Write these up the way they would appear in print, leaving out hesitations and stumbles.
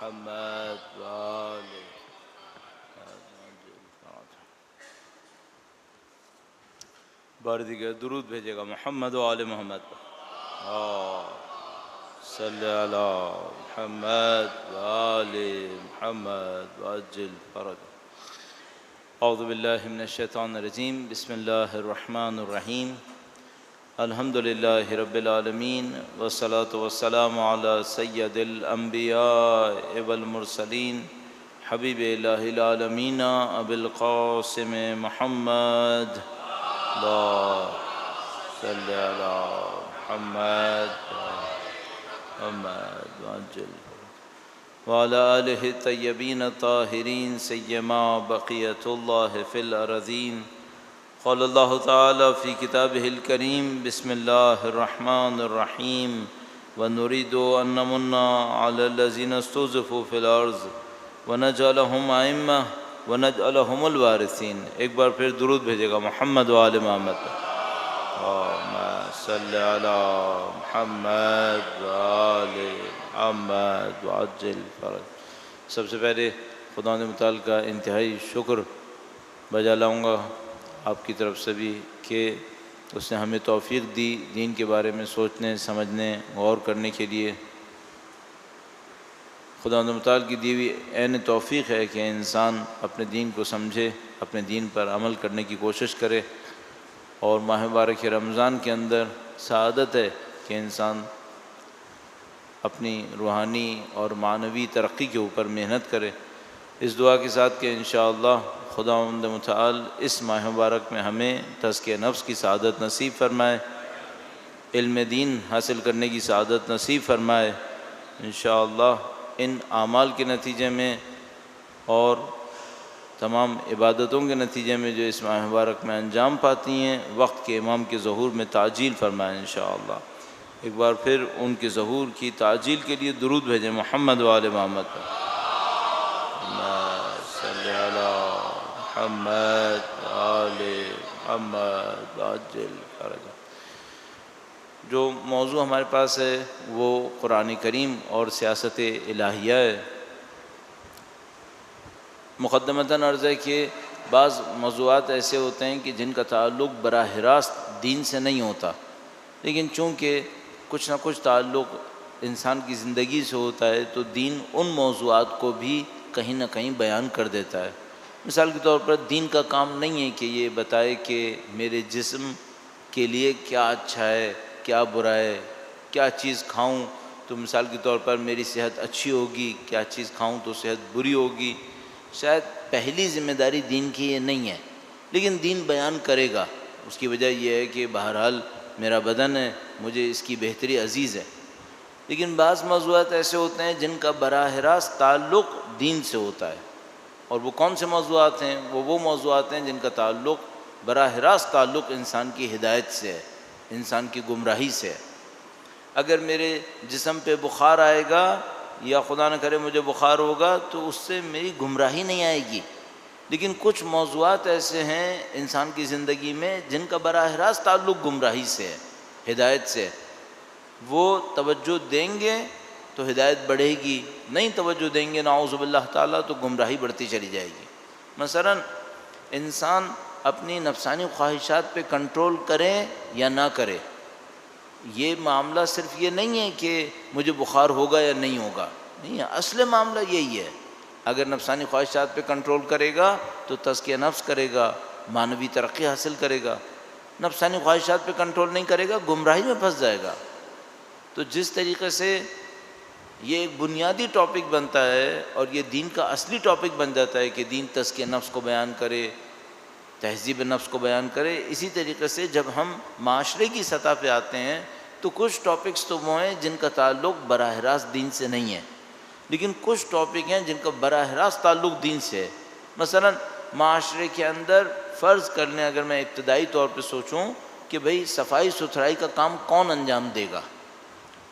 محمد وآل بار دیگر درود بھیجے گا محمد و آل محمد صلی علی محمد وآل محمد وعجل فرج. اعوذ باللہ من الشیطان الرجیم. بسم اللہ الرحمن الرحیم. الحمد للہ رب العالمین والصلاة والسلام علی سید الانبیاء والمرسلین حبیب الہ العالمین ابی القاسم محمد اللہم صلی علی محمد وعجل وعلی آلہ الطیبین الطاہرین سیما بقیت اللہ فی الارضین. قال اللہ تعالی فی کتابہ الکریم بسم اللہ الرحمن الرحیم ونريد أن نمن على الذين استضعفوا في الأرض ونجعلهم أئمة ونجعلهم الوارثين. ایک بار پھر درود بھیجے گا محمد و آل محمد. اللهم صل على محمد و آل محمد وعجل فرج. سب سے پہلے خدا متعال کا انتہائی شکر بجا لاؤں گا آپ کی طرف سے بھی کہ اس نے ہمیں توفیق دی دین کے بارے میں سوچنے سمجھنے غور کرنے کے لیے. خدا متعال کی دی ہوئی عین توفیق ہے کہ انسان اپنے دین کو سمجھے، اپنے دین پر عمل کرنے کی کوشش کرے. اور ماہ مبارک رمضان کے اندر سعادت ہے کہ انسان اپنی روحانی اور معنوی ترقی کے اوپر محنت کرے. اس دعا کے ساتھ کہ انشاءاللہ خداوند متعال اس ماہ مبارک میں ہمیں تزکیہ نفس کی سعادت نصیب فرمائے، علم دین حاصل کرنے کی سعادت نصیب فرمائے. انشاءاللہ ان اعمال کے نتیجے میں اور تمام عبادتوں کے نتیجے میں جو اس ماہ مبارک میں انجام پاتی ہیں وقت کے امام کے ظہور میں تعجیل فرمائے انشاءاللہ. ایک بار پھر ان کے ظہور کی تعجیل کے لیے درود بھیجیں محمد و آل محمد پر. صلی علی محمد آل محمد وعجل فرج. جو موضوع ہمارے پاس ہے وہ قرآن کریم اور سیاست الہیہ ہے. مقدمتاً عرض ہے کہ بعض موضوعات ایسے ہوتے ہیں کہ جن کا تعلق براہ راست دین سے نہیں ہوتا، لیکن چونکہ کچھ نہ کچھ تعلق انسان کی زندگی سے ہوتا ہے تو دین ان موضوعات کو بھی کہیں نہ کہیں بیان کر دیتا ہے. مثال کے طور پر دین کا کام نہیں ہے کہ یہ بتائے کہ میرے جسم کے لیے کیا اچھا ہے کیا برا ہے، کیا چیز کھاؤں تو مثال کے طور پر میری صحت اچھی ہوگی، کیا چیز کھاؤں تو صحت بری ہوگی. شاید پہلی ذمہ داری دین کی یہ نہیں ہے، لیکن دین بیان کرے گا. اس کی وجہ یہ ہے کہ بہرحال میرا بدن ہے، مجھے اس کی بہتری عزیز ہے. لیکن بعض موضوعات ایسے ہوتے ہیں جن کا براہ راست تعلق دین سے ہوتا ہے. اور وہ کون سے موضوعات ہیں؟ وہ موضوعات ہیں جن کا تعلق براہ راست تعلق انسان کی ہدایت سے ہے، انسان کی گمراہی سے ہے. اگر میرے جسم پہ بخار آئے گا یا خدا نہ کرے مجھے بخار ہوگا تو اس سے میری گمراہی نہیں آئے گی. لیکن کچھ موضوعات ایسے ہیں انسان کی زندگی میں جن کا براہ راست تعلق گمراہی سے ہے، ہدایت سے ہے. وہ توجہ دیں گے تو ہدایت بڑھے گی، نہیں توجہ دیں گے نعوذ باللہ تعالیٰ تو گمراہی بڑھتی چلی جائے گی. مثلا انسان اپنی نفسانی خواہشات پہ کنٹرول کرے یا نہ کرے، یہ معاملہ صرف یہ نہیں ہے کہ مجھے بخار ہوگا یا نہیں ہوگا، نہیں ہے. اصل معاملہ یہی ہے. اگر نفسانی خواہشات پہ کنٹرول کرے گا تو تزکیہ نفس کرے گا، معنوی ترقی حاصل کرے گا. نفسانی خواہشات پہ کنٹرول نہیں کرے گا، گمراہی میں پھنس جائے گا. تو جس طریقے سے یہ ایک بنیادی ٹاپک بنتا ہے اور یہ دین کا اصلی ٹاپک بن جاتا ہے کہ دین تزکیہ نفس کو بیان کرے، تہذیب نفس کو بیان کرے، اسی طریقے سے جب ہم معاشرے کی سطح پہ آتے ہیں تو کچھ ٹاپکس تو وہ ہیں جن کا تعلق براہ راست دین سے نہیں ہے، لیکن کچھ ٹاپک ہیں جن کا براہ راست تعلق دین سے ہے. مثلا معاشرے کے اندر فرض کر لیں، اگر میں ابتدائی طور پہ سوچوں کہ بھئی صفائی ستھرائی کا کام کون انجام دے گا،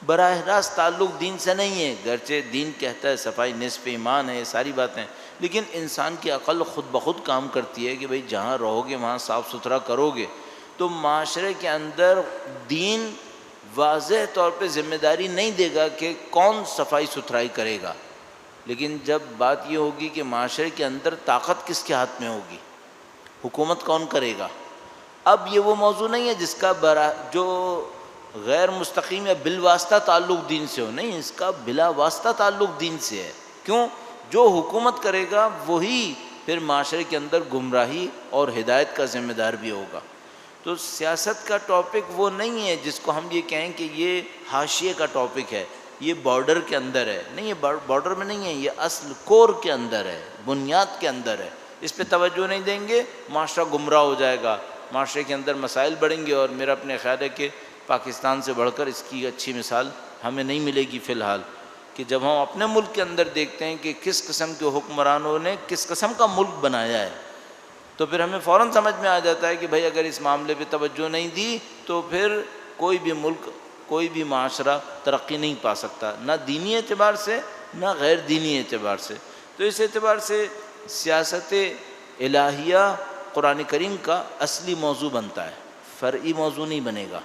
براہ راست تعلق دین سے نہیں ہے. گرچہ دین کہتا ہے صفائی نصف ایمان ہے، یہ ساری باتیں، لیکن انسان کی عقل خود بخود کام کرتی ہے کہ بھئی جہاں رہو گے وہاں صاف ستھرا کرو گے. تو معاشرے کے اندر دین واضح طور پہ ذمہ داری نہیں دے گا کہ کون صفائی ستھرائی کرے گا. لیکن جب بات یہ ہوگی کہ معاشرے کے اندر طاقت کس کے ہاتھ میں ہوگی، حکومت کون کرے گا، اب یہ وہ موضوع نہیں ہے جس کا جو غیر مستقیم یا بالواسطہ تعلق دین سے ہو، نہیں، اس کا بلا واسطہ تعلق دین سے ہے۔ کیوں؟ جو حکومت کرے گا وہی پھر معاشرے کے اندر گمراہی اور ہدایت کا ذمہ دار بھی ہوگا۔ تو سیاست کا ٹاپک وہ نہیں ہے جس کو ہم یہ کہیں کہ یہ حاشیے کا ٹاپک ہے، یہ بارڈر کے اندر ہے، نہیں، یہ بارڈر میں نہیں ہے، یہ اصل کور کے اندر ہے، بنیاد کے اندر ہے۔ اس پہ توجہ نہیں دیں گے معاشرہ گمراہ ہو جائے گا، معاشرے کے اندر مسائل بڑھیں گے، اور میرا اپنے خیال ہے کہ پاکستان سے بڑھ کر اس کی اچھی مثال ہمیں نہیں ملے گی فی الحال، کہ جب ہم اپنے ملک کے اندر دیکھتے ہیں کہ کس قسم کے حکمرانوں نے کس قسم کا ملک بنایا ہے، تو پھر ہمیں فوراً سمجھ میں آ جاتا ہے کہ بھائی اگر اس معاملے پہ توجہ نہیں دی تو پھر کوئی بھی ملک، کوئی بھی معاشرہ ترقی نہیں پا سکتا، نہ دینی اعتبار سے نہ غیر دینی اعتبار سے۔ تو اس اعتبار سے سیاست الہیہ قرآن کریم کا اصلی موضوع بنتا ہے، فرعی موضوع نہیں بنے گا۔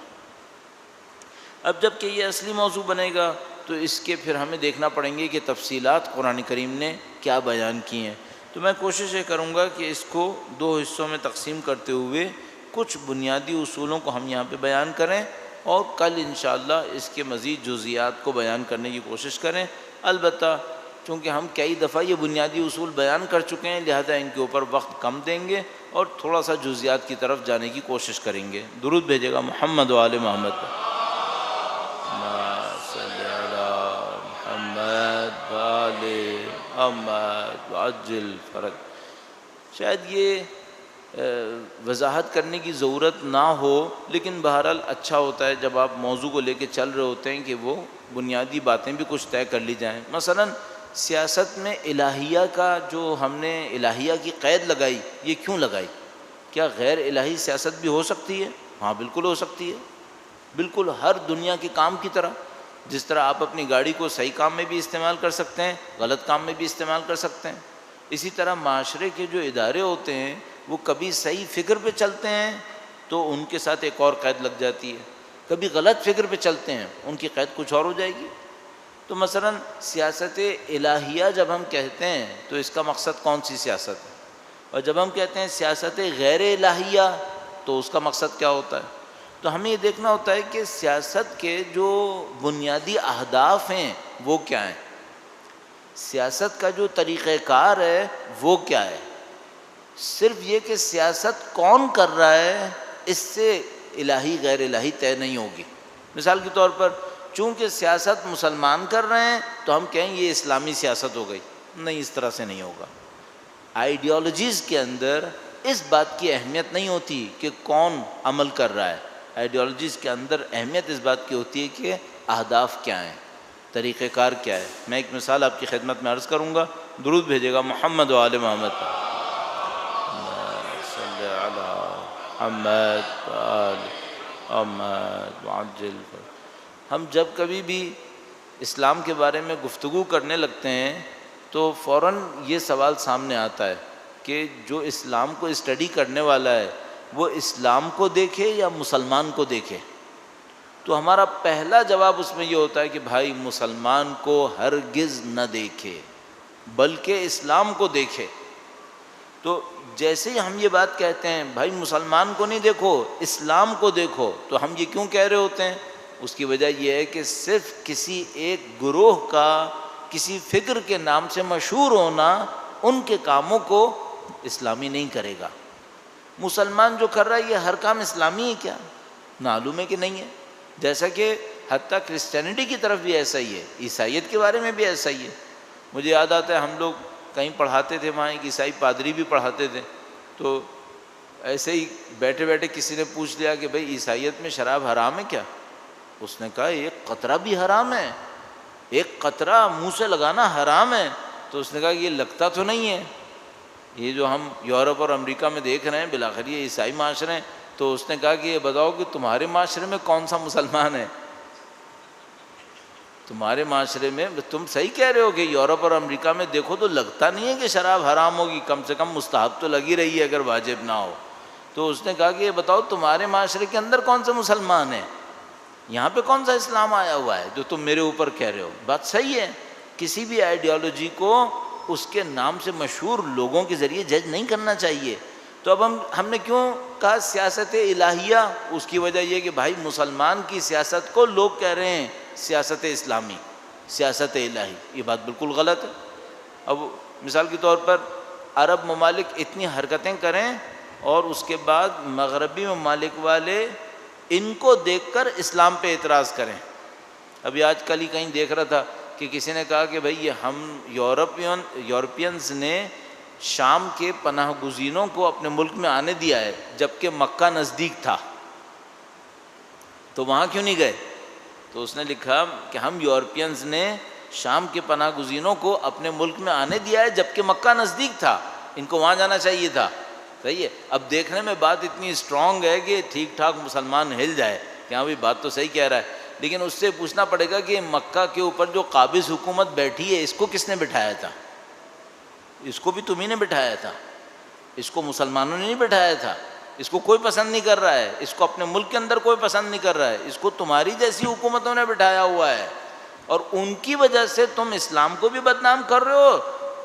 اب جب کہ یہ اصلی موضوع بنے گا تو اس کے پھر ہمیں دیکھنا پڑیں گے کہ تفصیلات قرآن کریم نے کیا بیان کی ہیں۔ تو میں کوشش یہ کروں گا کہ اس کو دو حصوں میں تقسیم کرتے ہوئے کچھ بنیادی اصولوں کو ہم یہاں پہ بیان کریں، اور کل انشاءاللہ اس کے مزید جزئیات کو بیان کرنے کی کوشش کریں۔ البتہ چونکہ ہم کئی دفعہ یہ بنیادی اصول بیان کر چکے ہیں، لہذا ان کے اوپر وقت کم دیں گے اور تھوڑا سا جزئیات کی طرف جانے کی کوشش کریں گے۔ درود بھیجے گا محمد و آل محمد پر۔ عجل فرج۔ شاید یہ وضاحت کرنے کی ضرورت نہ ہو، لیکن بہرحال اچھا ہوتا ہے جب آپ موضوع کو لے کے چل رہے ہوتے ہیں کہ وہ بنیادی باتیں بھی کچھ طے کر لی جائیں۔ مثلا سیاست میں الہیہ کا جو ہم نے الہیہ کی قید لگائی، یہ کیوں لگائی؟ کیا غیر الہی سیاست بھی ہو سکتی ہے؟ ہاں بالکل ہو سکتی ہے، بالکل ہر دنیا کے کام کی طرح۔ جس طرح آپ اپنی گاڑی کو صحیح کام میں بھی استعمال کر سکتے ہیں، غلط کام میں بھی استعمال کر سکتے ہیں، اسی طرح معاشرے کے جو ادارے ہوتے ہیں وہ کبھی صحیح فکر پہ چلتے ہیں تو ان کے ساتھ ایک اور قید لگ جاتی ہے، کبھی غلط فکر پہ چلتے ہیں ان کی قید کچھ اور ہو جائے گی۔ تو مثلا سیاست الہیہ جب ہم کہتے ہیں تو اس کا مقصد کون سی سیاست ہے، اور جب ہم کہتے ہیں سیاست غیر الہیہ تو اس کا مقصد کیا ہوتا ہے؟ تو ہمیں یہ دیکھنا ہوتا ہے کہ سیاست کے جو بنیادی اہداف ہیں وہ کیا ہیں، سیاست کا جو طریقہ کار ہے وہ کیا ہے۔ صرف یہ کہ سیاست کون کر رہا ہے اس سے الہی غیر الہی طے نہیں ہوگی۔ مثال کے طور پر چونکہ سیاست مسلمان کر رہے ہیں تو ہم کہیں یہ اسلامی سیاست ہو گئی، نہیں، اس طرح سے نہیں ہوگا۔ آئیڈیالوجیز کے اندر اس بات کی اہمیت نہیں ہوتی کہ کون عمل کر رہا ہے، آئیڈیالوجیز کے اندر اہمیت اس بات کی ہوتی ہے کہ اہداف کیا ہیں، طریقہ کار کیا ہے۔ میں ایک مثال آپ کی خدمت میں عرض کروں گا، درود بھیجے گا محمد و آل محمد پر۔ صلی علی محمد و آل محمد وعجل۔ ہم جب کبھی بھی اسلام کے بارے میں گفتگو کرنے لگتے ہیں تو فوراً یہ سوال سامنے آتا ہے کہ جو اسلام کو اسٹڈی کرنے والا ہے وہ اسلام کو دیکھے یا مسلمان کو دیکھے؟ تو ہمارا پہلا جواب اس میں یہ ہوتا ہے کہ بھائی مسلمان کو ہرگز نہ دیکھے بلکہ اسلام کو دیکھے۔ تو جیسے ہی ہم یہ بات کہتے ہیں بھائی مسلمان کو نہیں دیکھو اسلام کو دیکھو، تو ہم یہ کیوں کہہ رہے ہوتے ہیں؟ اس کی وجہ یہ ہے کہ صرف کسی ایک گروہ کا کسی فکر کے نام سے مشہور ہونا ان کے کاموں کو اسلامی نہیں کرے گا۔ مسلمان جو کر رہا ہے یہ ہر کام اسلامی ہے کیا؟ معلوم ہے کہ نہیں ہے۔ جیسا کہ حتیٰ کرسچینٹی کی طرف بھی ایسا ہی ہے، عیسائیت کے بارے میں بھی ایسا ہی ہے۔ مجھے یاد آتا ہے ہم لوگ کہیں پڑھاتے تھے، وہاں ایک عیسائی پادری بھی پڑھاتے تھے، تو ایسے ہی بیٹھے بیٹھے کسی نے پوچھ لیا کہ بھئی عیسائیت میں شراب حرام ہے کیا؟ اس نے کہا ایک قطرہ بھی حرام ہے، ایک قطرہ منہ سے لگانا حرام ہے۔ تو اس نے کہا یہ لگتا تو نہیں ہے، یہ جو ہم یورپ اور امریکہ میں دیکھ رہے ہیں بالآخر یہ عیسائی معاشرے ہیں۔ تو اس نے کہا کہ یہ بتاؤ کہ تمہارے معاشرے میں کون سا مسلمان ہے؟ تمہارے معاشرے میں تم صحیح کہہ رہے ہو کہ یورپ اور امریکہ میں دیکھو تو لگتا نہیں ہے کہ شراب حرام ہوگی، کم سے کم مستحب تو لگی رہی ہے اگر واجب نہ ہو۔ تو اس نے کہا کہ یہ بتاؤ تمہارے معاشرے کے اندر کون سے مسلمان ہیں؟ یہاں پہ کون سا اسلام آیا ہوا ہے جو تم میرے اوپر کہہ رہے ہو؟ بات صحیح ہے، کسی بھی آئیڈیالوجی کو اس کے نام سے مشہور لوگوں کے ذریعے جج نہیں کرنا چاہیے. تو اب ہم نے کیوں کہا سیاست الہیہ؟ اس کی وجہ یہ کہ بھائی مسلمان کی سیاست کو لوگ کہہ رہے ہیں سیاست اسلامی، سیاست الہی. یہ بات بالکل غلط ہے. اب مثال کے طور پر عرب ممالک اتنی حرکتیں کریں اور اس کے بعد مغربی ممالک والے ان کو دیکھ کر اسلام پہ اعتراض کریں. ابھی آج کل ہی کہیں دیکھ رہا تھا کہ کسی نے کہا کہ بھئی یہ ہم یورپینز نے شام کے پناہ گزینوں کو اپنے ملک میں آنے دیا ہے جبکہ مکہ نزدیک تھا، تو وہاں کیوں نہیں گئے؟ تو اس نے لکھا کہ ہم یورپینز نے شام کے پناہ گزینوں کو اپنے ملک میں آنے دیا ہے جبکہ مکہ نزدیک تھا، ان کو وہاں جانا چاہیے تھا. صحیح ہے. اب دیکھنے میں بات اتنی اسٹرانگ ہے کہ ٹھیک ٹھاک مسلمان ہل جائے کہ ہاں بھی بات تو صحیح کہہ رہا ہے، لیکن اس سے پوچھنا پڑے گا کہ مکہ کے اوپر جو قابض حکومت بیٹھی ہے اس کو کس نے بٹھایا تھا؟ اس کو بھی تمہیں نے بٹھایا تھا، اس کو مسلمانوں نے نہیں بٹھایا تھا. اس کو کوئی پسند نہیں کر رہا ہے، اس کو اپنے ملک کے اندر کوئی پسند نہیں کر رہا ہے، اس کو تمہاری جیسی حکومتوں نے بٹھایا ہوا ہے، اور ان کی وجہ سے تم اسلام کو بھی بدنام کر رہے ہو.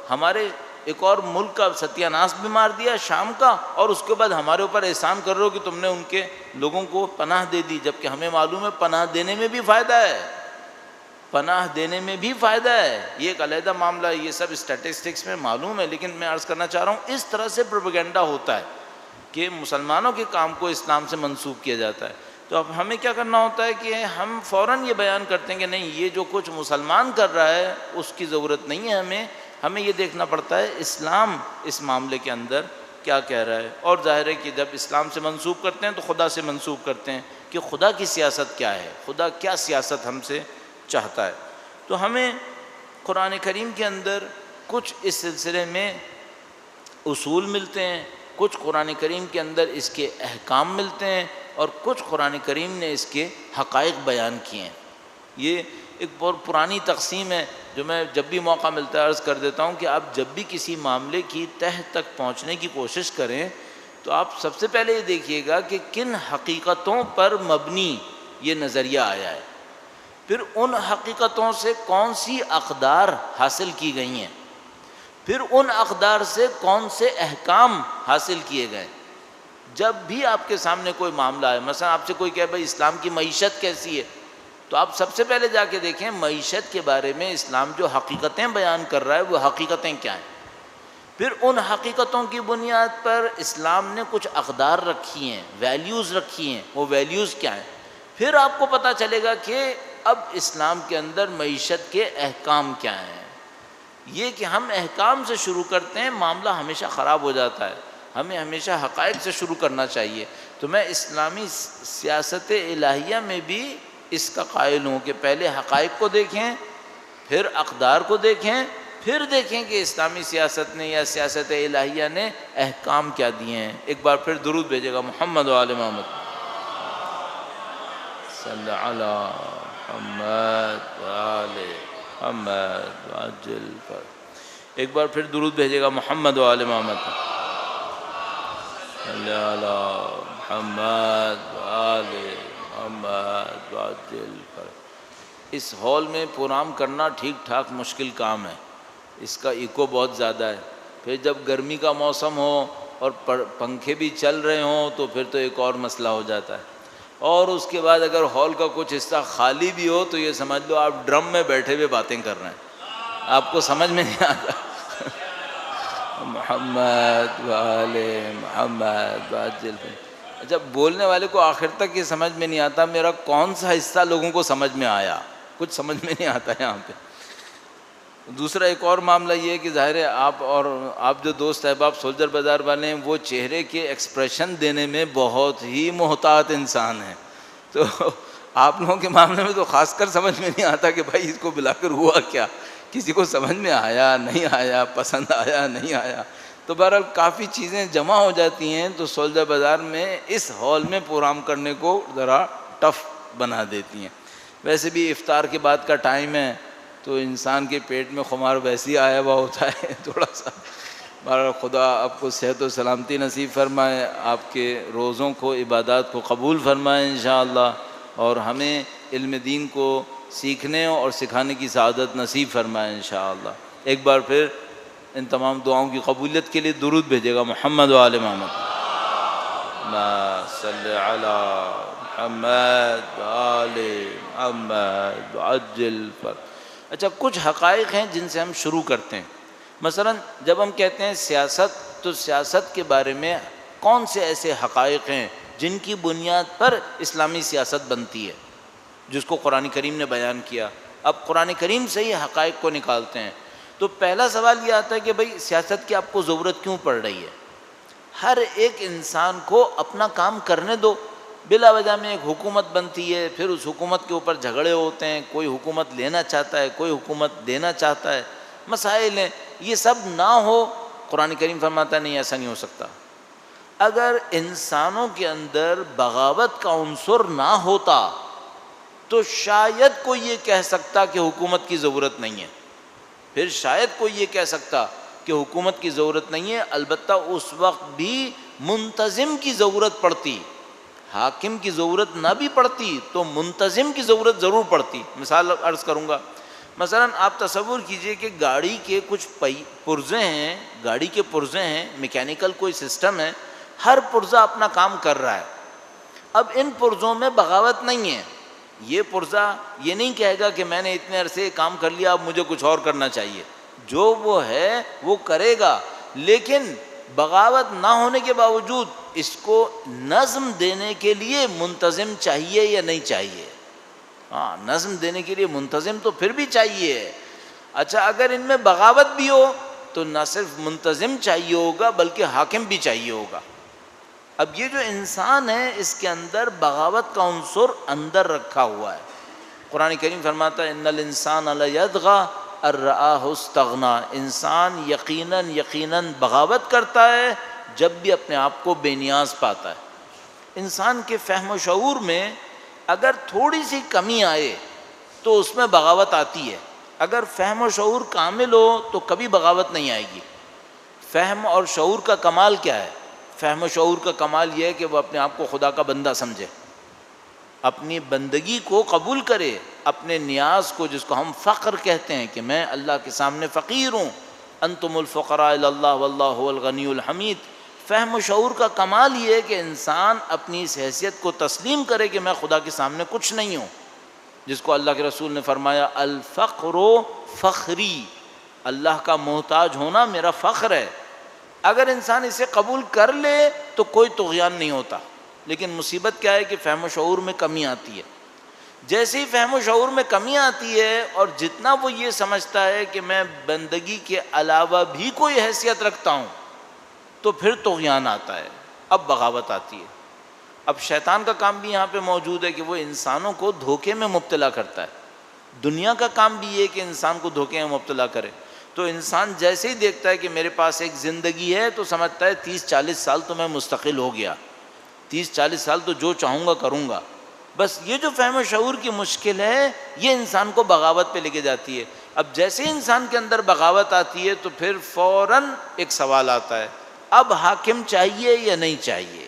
ہمارے ایک اور ملک کا ستیہ ناش بھی مار دیا شام کا، اور اس کے بعد ہمارے اوپر احسان کر رہے ہو کہ تم نے ان کے لوگوں کو پناہ دے دی، جبکہ ہمیں معلوم ہے پناہ دینے میں بھی فائدہ ہے، پناہ دینے میں بھی فائدہ ہے. یہ ایک علیحدہ معاملہ ہے، یہ سب اسٹیٹسٹکس میں معلوم ہے، لیکن میں عرض کرنا چاہ رہا ہوں اس طرح سے پروپیگنڈا ہوتا ہے کہ مسلمانوں کے کام کو اسلام سے منسوب کیا جاتا ہے. تو اب ہمیں کیا کرنا ہوتا ہے کہ ہم فوراً یہ بیان کرتے ہیں کہ نہیں، یہ جو کچھ مسلمان کر رہا ہے اس کی ضرورت نہیں ہے. ہمیں یہ دیکھنا پڑتا ہے اسلام اس معاملے کے اندر کیا کہہ رہا ہے. اور ظاہر ہے کہ جب اسلام سے منسوب کرتے ہیں تو خدا سے منسوب کرتے ہیں کہ خدا کی سیاست کیا ہے، خدا کیا سیاست ہم سے چاہتا ہے. تو ہمیں قرآن کریم کے اندر کچھ اس سلسلے میں اصول ملتے ہیں، کچھ قرآن کریم کے اندر اس کے احکام ملتے ہیں، اور کچھ قرآن کریم نے اس کے حقائق بیان کیے ہیں. یہ ایک بہت پرانی تقسیم ہے جو میں جب بھی موقع ملتا ہے عرض کر دیتا ہوں کہ آپ جب بھی کسی معاملے کی تہ تک پہنچنے کی کوشش کریں تو آپ سب سے پہلے یہ دیکھیے گا کہ کن حقیقتوں پر مبنی یہ نظریہ آیا ہے، پھر ان حقیقتوں سے کون سی اقدار حاصل کی گئی ہیں، پھر ان اقدار سے کون سے احکام حاصل کیے گئے. جب بھی آپ کے سامنے کوئی معاملہ ہے، مثلا آپ سے کوئی کہے بھائی اسلام کی معیشت کیسی ہے، تو آپ سب سے پہلے جا کے دیکھیں معیشت کے بارے میں اسلام جو حقیقتیں بیان کر رہا ہے وہ حقیقتیں کیا ہیں. پھر ان حقیقتوں کی بنیاد پر اسلام نے کچھ اقدار رکھی ہیں، ویلیوز رکھی ہیں، وہ ویلیوز کیا ہیں. پھر آپ کو پتہ چلے گا کہ اب اسلام کے اندر معیشت کے احکام کیا ہیں. یہ کہ ہم احکام سے شروع کرتے ہیں معاملہ ہمیشہ خراب ہو جاتا ہے. ہمیں ہمیشہ حقائق سے شروع کرنا چاہیے. تو میں اسلامی سیاست الہیہ میں بھی اس کا قائل ہوں کہ پہلے حقائق کو دیکھیں، پھر اقدار کو دیکھیں، پھر دیکھیں کہ اسلامی سیاست نے یا سیاست الہیہ نے احکام کیا دیے ہیں. ایک بار پھر درود بھیجے گا محمد و آل محمد صلی علی محمد و آل محمد وعجل فرج. ایک بار پھر درود بھیجے گا محمد و آل محمد صلی علی محمد و آل محمد وعجل فرج. اس ہال میں پروگرام کرنا ٹھیک ٹھاک مشکل کام ہے، اس کا ایکو بہت زیادہ ہے. پھر جب گرمی کا موسم ہو اور پنکھے بھی چل رہے ہوں تو پھر تو ایک اور مسئلہ ہو جاتا ہے. اور اس کے بعد اگر ہال کا کچھ حصہ خالی بھی ہو تو یہ سمجھ لو آپ ڈرم میں بیٹھے ہوئے باتیں کر رہے ہیں، آپ کو سمجھ میں نہیں آتا. محمد وآل محمد وعجل. جب بولنے والے کو آخر تک یہ سمجھ میں نہیں آتا میرا کون سا حصہ لوگوں کو سمجھ میں آیا، کچھ سمجھ میں نہیں آتا یہاں پہ. دوسرا ایک اور معاملہ یہ ہے کہ ظاہر ہے آپ جو دوست احباب سولجر بازار والے ہیں وہ چہرے کے ایکسپریشن دینے میں بہت ہی محتاط انسان ہیں. تو آپ لوگوں کے معاملے میں تو خاص کر سمجھ میں نہیں آتا کہ بھائی اس کو بلا کر ہوا کیا، کسی کو سمجھ میں آیا نہیں آیا، پسند آیا نہیں آیا. تو بہرحال کافی چیزیں جمع ہو جاتی ہیں تو سولجر بازار میں اس ہال میں پروگرام کرنے کو ذرا ٹف بنا دیتی ہیں. ویسے بھی افطار کے بعد کا ٹائم ہے تو انسان کے پیٹ میں خمار ویسے ہی آیا ہوا ہوتا ہے تھوڑا سا. بہرحال خدا آپ کو صحت و سلامتی نصیب فرمائے، آپ کے روزوں کو عبادات کو قبول فرمائے انشاءاللہ، اور ہمیں علم دین کو سیکھنے اور سکھانے کی سعادت نصیب فرمائے انشاءاللہ۔ ایک بار پھر ان تمام دعاؤں کی قبولیت کے لیے درود بھیجے گا محمد و آل محمد۔ اللہم صلی علی محمد و آل محمد وعجل فرج۔ اچھا، کچھ حقائق ہیں جن سے ہم شروع کرتے ہیں۔ مثلا جب ہم کہتے ہیں سیاست، تو سیاست کے بارے میں کون سے ایسے حقائق ہیں جن کی بنیاد پر اسلامی سیاست بنتی ہے، جس کو قرآن کریم نے بیان کیا۔ اب قرآن کریم سے ہی حقائق کو نکالتے ہیں، تو پہلا سوال یہ آتا ہے کہ بھئی سیاست کی آپ کو ضرورت کیوں پڑ رہی ہے؟ ہر ایک انسان کو اپنا کام کرنے دو۔ بلا وجہ میں ایک حکومت بنتی ہے، پھر اس حکومت کے اوپر جھگڑے ہوتے ہیں، کوئی حکومت لینا چاہتا ہے، کوئی حکومت دینا چاہتا ہے، مسائل ہیں۔ یہ سب نہ ہو، قرآن کریم فرماتا ہے نہیں، ایسا نہیں ہو سکتا۔ اگر انسانوں کے اندر بغاوت کا عنصر نہ ہوتا تو شاید کوئی یہ کہہ سکتا کہ حکومت کی ضرورت نہیں ہے، پھر شاید کوئی یہ کہہ سکتا کہ حکومت کی ضرورت نہیں ہے۔ البتہ اس وقت بھی منتظم کی ضرورت پڑتی، حاکم کی ضرورت نہ بھی پڑتی تو منتظم کی ضرورت ضرور پڑتی۔ مثال عرض کروں گا، مثلا آپ تصور کیجئے کہ گاڑی کے کچھ پرزے ہیں، گاڑی کے پرزے ہیں، میکینیکل کوئی سسٹم ہے، ہر پرزہ اپنا کام کر رہا ہے۔ اب ان پرزوں میں بغاوت نہیں ہے، یہ پرزہ یہ نہیں کہے گا کہ میں نے اتنے عرصے کام کر لیا، اب مجھے کچھ اور کرنا چاہیے۔ جو وہ ہے وہ کرے گا، لیکن بغاوت نہ ہونے کے باوجود اس کو نظم دینے کے لیے منتظم چاہیے یا نہیں چاہیے؟ ہاں، نظم دینے کے لیے منتظم تو پھر بھی چاہیے۔ اچھا، اگر ان میں بغاوت بھی ہو تو نہ صرف منتظم چاہیے ہوگا بلکہ حاکم بھی چاہیے ہوگا۔ اب یہ جو انسان ہے اس کے اندر بغاوت کا عنصر اندر رکھا ہوا ہے۔ قرآن کریم فرماتا ہے ان الانسان لیطغی ان رآہ استغنی، انسان یقیناً بغاوت کرتا ہے جب بھی اپنے آپ کو بے نیاز پاتا ہے۔ انسان کے فہم و شعور میں اگر تھوڑی سی کمی آئے تو اس میں بغاوت آتی ہے۔ اگر فہم و شعور کامل ہو تو کبھی بغاوت نہیں آئے گی۔ فہم اور شعور کا کمال کیا ہے؟ فہم و شعور کا کمال یہ ہے کہ وہ اپنے آپ کو خدا کا بندہ سمجھے، اپنی بندگی کو قبول کرے، اپنے نیاز کو، جس کو ہم فقر کہتے ہیں کہ میں اللہ کے سامنے فقیر ہوں، انتم الفقراء الی اللہ واللہ هو الغنی الحمید۔ فہم و شعور کا کمال یہ ہے کہ انسان اپنی اس حیثیت کو تسلیم کرے کہ میں خدا کے سامنے کچھ نہیں ہوں، جس کو اللہ کے رسول نے فرمایا الفقر فخری، اللہ کا محتاج ہونا میرا فخر ہے۔ اگر انسان اسے قبول کر لے تو کوئی طغیان نہیں ہوتا، لیکن مصیبت کیا ہے کہ فہم و شعور میں کمی آتی ہے۔ جیسے ہی فہم و شعور میں کمی آتی ہے اور جتنا وہ یہ سمجھتا ہے کہ میں بندگی کے علاوہ بھی کوئی حیثیت رکھتا ہوں تو پھر طغیان آتا ہے، اب بغاوت آتی ہے۔ اب شیطان کا کام بھی یہاں پہ موجود ہے کہ وہ انسانوں کو دھوکے میں مبتلا کرتا ہے۔ دنیا کا کام بھی یہ کہ انسان کو دھوکے میں مبتلا کرے۔ تو انسان جیسے ہی دیکھتا ہے کہ میرے پاس ایک زندگی ہے تو سمجھتا ہے 30-40 سال تو میں مستقل ہو گیا، 30-40 سال تو جو چاہوں گا کروں گا۔ بس یہ جو فہم و شعور کی مشکل ہے یہ انسان کو بغاوت پہ لے کے جاتی ہے۔ اب جیسے انسان کے اندر بغاوت آتی ہے تو پھر فوراً ایک سوال آتا ہے، اب حاکم چاہیے یا نہیں چاہیے؟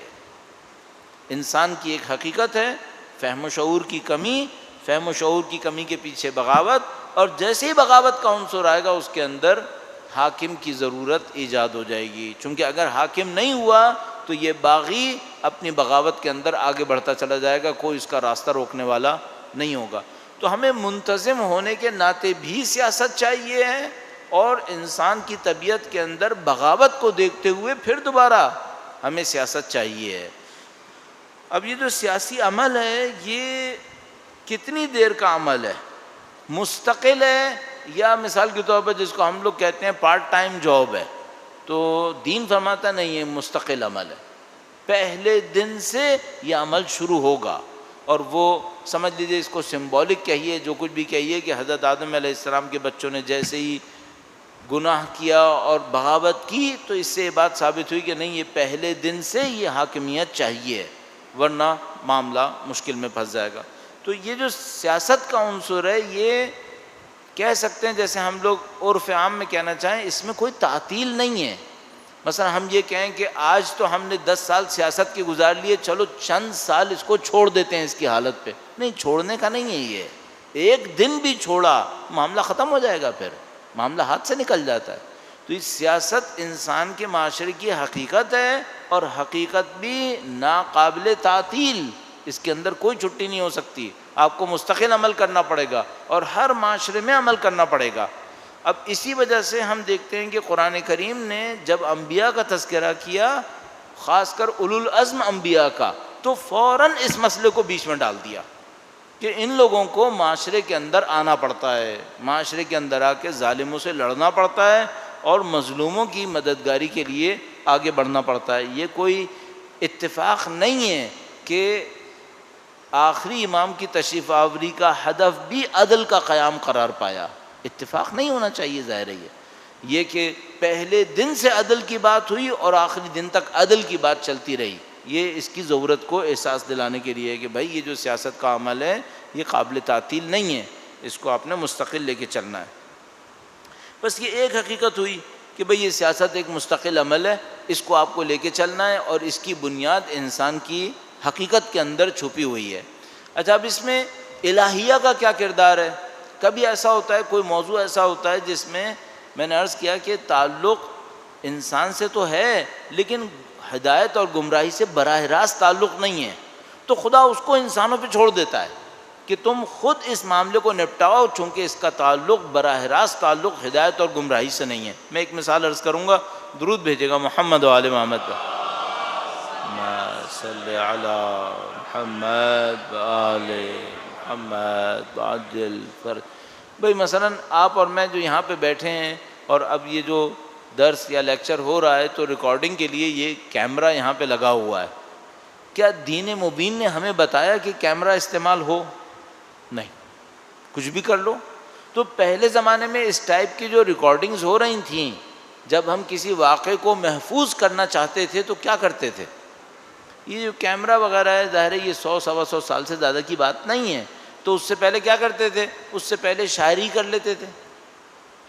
انسان کی ایک حقیقت ہے فہم و شعور کی کمی، فہم و شعور کی کمی کے پیچھے بغاوت، اور جیسے ہی بغاوت کا عنصر آئے گا اس کے اندر حاکم کی ضرورت ایجاد ہو جائے گی، چونکہ اگر حاکم نہیں ہوا تو یہ باغی اپنی بغاوت کے اندر آگے بڑھتا چلا جائے گا، کوئی اس کا راستہ روکنے والا نہیں ہوگا۔ تو ہمیں منتظم ہونے کے ناطے بھی سیاست چاہیے ہے، اور انسان کی طبیعت کے اندر بغاوت کو دیکھتے ہوئے پھر دوبارہ ہمیں سیاست چاہیے ہے۔ اب یہ جو سیاسی عمل ہے یہ کتنی دیر کا عمل ہے؟ مستقل ہے یا مثال کے طور پر جس کو ہم لوگ کہتے ہیں پارٹ ٹائم جاب ہے؟ تو دین فرماتا نہیں ہے مستقل عمل ہے، پہلے دن سے یہ عمل شروع ہوگا۔ اور وہ سمجھ لیجیے، اس کو سمبولک کہیے، جو کچھ بھی کہیے، کہ حضرت آدم علیہ السلام کے بچوں نے جیسے ہی گناہ کیا اور بغاوت کی تو اس سے یہ بات ثابت ہوئی کہ نہیں، یہ پہلے دن سے یہ حاکمیت چاہیے، ورنہ معاملہ مشکل میں پھنس جائے گا۔ تو یہ جو سیاست کا عنصر ہے یہ کہہ سکتے ہیں جیسے ہم لوگ عرف عام میں کہنا چاہیں، اس میں کوئی تعطیل نہیں ہے۔ مثلا ہم یہ کہیں کہ آج تو ہم نے 10 سال سیاست کے گزار لیے، چلو چند سال اس کو چھوڑ دیتے ہیں اس کی حالت پہ، نہیں، چھوڑنے کا نہیں ہے یہ۔ ایک دن بھی چھوڑا معاملہ ختم ہو جائے گا، پھر معاملہ ہاتھ سے نکل جاتا ہے۔ تو یہ سیاست انسان کے معاشرے کی حقیقت ہے، اور حقیقت بھی ناقابل تعطیل، اس کے اندر کوئی چھٹی نہیں ہو سکتی، آپ کو مستقل عمل کرنا پڑے گا اور ہر معاشرے میں عمل کرنا پڑے گا۔ اب اسی وجہ سے ہم دیکھتے ہیں کہ قرآن کریم نے جب انبیاء کا تذکرہ کیا، خاص کر اولو العزم انبیاء کا، تو فوراً اس مسئلے کو بیچ میں ڈال دیا کہ ان لوگوں کو معاشرے کے اندر آنا پڑتا ہے، معاشرے کے اندر آ کے ظالموں سے لڑنا پڑتا ہے اور مظلوموں کی مددگاری کے لیے آگے بڑھنا پڑتا ہے۔ یہ کوئی اتفاق نہیں ہے کہ آخری امام کی تشریف آوری کا ہدف بھی عدل کا قیام قرار پایا، اتفاق نہیں ہونا چاہیے۔ ظاہر ہے یہ کہ پہلے دن سے عدل کی بات ہوئی اور آخری دن تک عدل کی بات چلتی رہی، یہ اس کی ضرورت کو احساس دلانے کے لیے کہ بھائی یہ جو سیاست کا عمل ہے یہ قابل تعطیل نہیں ہے، اس کو آپ نے مستقل لے کے چلنا ہے۔ بس یہ ایک حقیقت ہوئی کہ بھئی یہ سیاست ایک مستقل عمل ہے، اس کو آپ کو لے کے چلنا ہے، اور اس کی بنیاد انسان کی حقیقت کے اندر چھپی ہوئی ہے۔ اچھا، اب اس میں الہیہ کا کیا کردار ہے؟ کبھی ایسا ہوتا ہے، کوئی موضوع ایسا ہوتا ہے جس میں نے عرض کیا کہ تعلق انسان سے تو ہے لیکن ہدایت اور گمراہی سے براہ راست تعلق نہیں ہے، تو خدا اس کو انسانوں پہ چھوڑ دیتا ہے کہ تم خود اس معاملے کو نپٹاؤ، چونکہ اس کا تعلق براہ راست تعلق ہدایت اور گمراہی سے نہیں ہے۔ میں ایک مثال عرض کروں گا، درود بھیجے گا محمد و آل محمد پہ، صلی علی محمد و آل محمد عجل فرج۔ بھئی مثلا آپ اور میں جو یہاں پہ بیٹھے ہیں، اور اب یہ جو درس یا لیکچر ہو رہا ہے تو ریکارڈنگ کے لیے یہ کیمرہ یہاں پہ لگا ہوا ہے، کیا دین مبین نے ہمیں بتایا کہ کیمرہ استعمال ہو؟ نہیں، کچھ بھی کر لو۔ تو پہلے زمانے میں اس ٹائپ کی جو ریکارڈنگز ہو رہی تھیں، جب ہم کسی واقعے کو محفوظ کرنا چاہتے تھے تو کیا کرتے تھے؟ یہ جو کیمرہ وغیرہ ہے، ظاہر ہے یہ 100-125 سال سے زیادہ کی بات نہیں ہے، تو اس سے پہلے کیا کرتے تھے؟ اس سے پہلے شاعری کر لیتے تھے،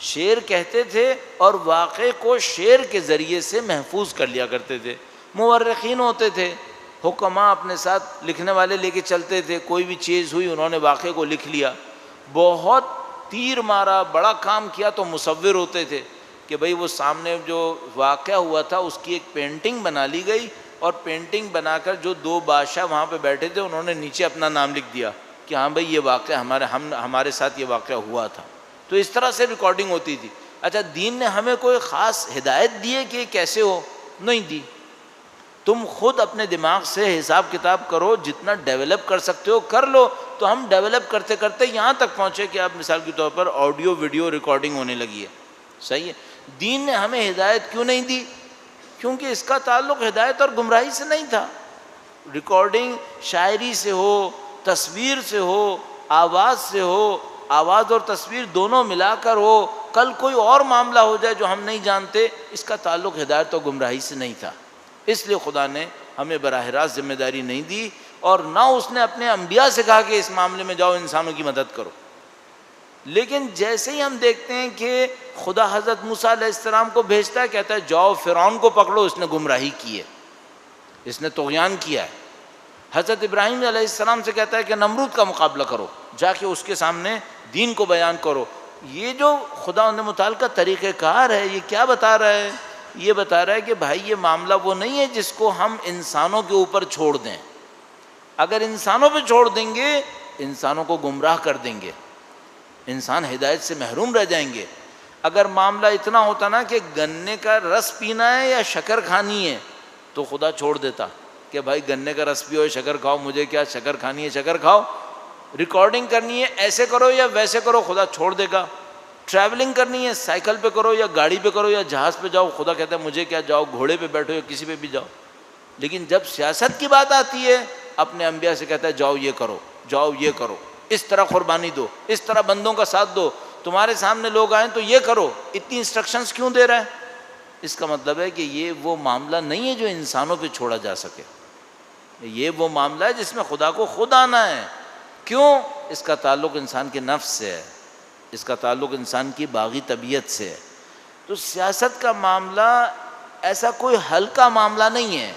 شعر کہتے تھے اور واقعے کو شعر کے ذریعے سے محفوظ کر لیا کرتے تھے۔ مورخین ہوتے تھے، حکماء اپنے ساتھ لکھنے والے لے کے چلتے تھے، کوئی بھی چیز ہوئی انہوں نے واقعے کو لکھ لیا، بہت تیر مارا، بڑا کام کیا تو مصور ہوتے تھے کہ بھئی وہ سامنے جو واقعہ ہوا تھا اس کی ایک پینٹنگ بنا لی گئی، اور پینٹنگ بنا کر جو دو بادشاہ وہاں پہ بیٹھے تھے انہوں نے نیچے اپنا نام لکھ دیا کہ ہاں بھئی یہ واقعہ ہمارے ساتھ یہ واقعہ ہوا تھا۔ تو اس طرح سے ریکارڈنگ ہوتی تھی۔ اچھا، دین نے ہمیں کوئی خاص ہدایت دی ہے کہ کیسے ہو؟ نہیں دی، تم خود اپنے دماغ سے حساب کتاب کرو، جتنا ڈیولپ کر سکتے ہو کر لو۔ تو ہم ڈیولپ کرتے کرتے یہاں تک پہنچے کہ اب مثال کے طور پر آڈیو ویڈیو ریکارڈنگ ہونے لگی ہے، صحیح ہے۔ دین نے ہمیں ہدایت کیوں نہیں دی؟ کیونکہ اس کا تعلق ہدایت اور گمراہی سے نہیں تھا۔ ریکارڈنگ شاعری سے ہو، تصویر سے ہو، آواز سے ہو، آواز اور تصویر دونوں ملا کر ہو، کل کوئی اور معاملہ ہو جائے جو ہم نہیں جانتے، اس کا تعلق ہدایت اور گمراہی سے نہیں تھا۔ اس لیے خدا نے ہمیں براہ راست ذمہ داری نہیں دی، اور نہ اس نے اپنے انبیاء سے کہا کہ اس معاملے میں جاؤ انسانوں کی مدد کرو۔ لیکن جیسے ہی ہم دیکھتے ہیں کہ خدا حضرت موسیٰ علیہ السلام کو بھیجتا ہے، کہتا ہے جاؤ فرعون کو پکڑو، اس نے گمراہی کی ہے، اس نے طغیان کیا ہے۔ حضرت ابراہیم علیہ السلام سے کہتا ہے کہ نمرود کا مقابلہ کرو، جا کے اس کے سامنے دین کو بیان کرو۔ یہ جو خدا نے متعلقہ طریقہ کار ہے، یہ کیا بتا رہا ہے؟ یہ بتا رہا ہے کہ بھائی یہ معاملہ وہ نہیں ہے جس کو ہم انسانوں کے اوپر چھوڑ دیں۔ اگر انسانوں پہ چھوڑ دیں گے، انسانوں کو گمراہ کر دیں گے، انسان ہدایت سے محروم رہ جائیں گے۔ اگر معاملہ اتنا ہوتا نا کہ گنے کا رس پینا ہے یا شکر کھانی ہے، تو خدا چھوڑ دیتا کہ بھائی گنے کا رس پیو، شکر کھاؤ، مجھے کیا، شکر کھانی ہے شکر کھاؤ، ریکارڈنگ کرنی ہے ایسے کرو یا ویسے کرو، خدا چھوڑ دے گا۔ ٹریولنگ کرنی ہے سائیکل پہ کرو یا گاڑی پہ کرو یا جہاز پہ جاؤ، خدا کہتا ہے مجھے کیا، جاؤ گھوڑے پہ بیٹھو یا کسی پہ بھی جاؤ۔ لیکن جب سیاست کی بات آتی ہے، اپنے انبیاء سے کہتا ہے جاؤ یہ کرو، جاؤ یہ کرو، اس طرح قربانی دو، اس طرح بندوں کا ساتھ دو، تمہارے سامنے لوگ آئیں تو یہ کرو۔ اتنی انسٹرکشنز کیوں دے رہا ہے؟ اس کا مطلب ہے کہ یہ وہ معاملہ نہیں ہے جو انسانوں پہ چھوڑا جا سکے، یہ وہ معاملہ ہے جس میں خدا کو خود آنا ہے۔ کیوں؟ اس کا تعلق انسان کے نفس سے ہے، اس کا تعلق انسان کی باغی طبیعت سے ہے۔ تو سیاست کا معاملہ ایسا کوئی ہلکا معاملہ نہیں ہے،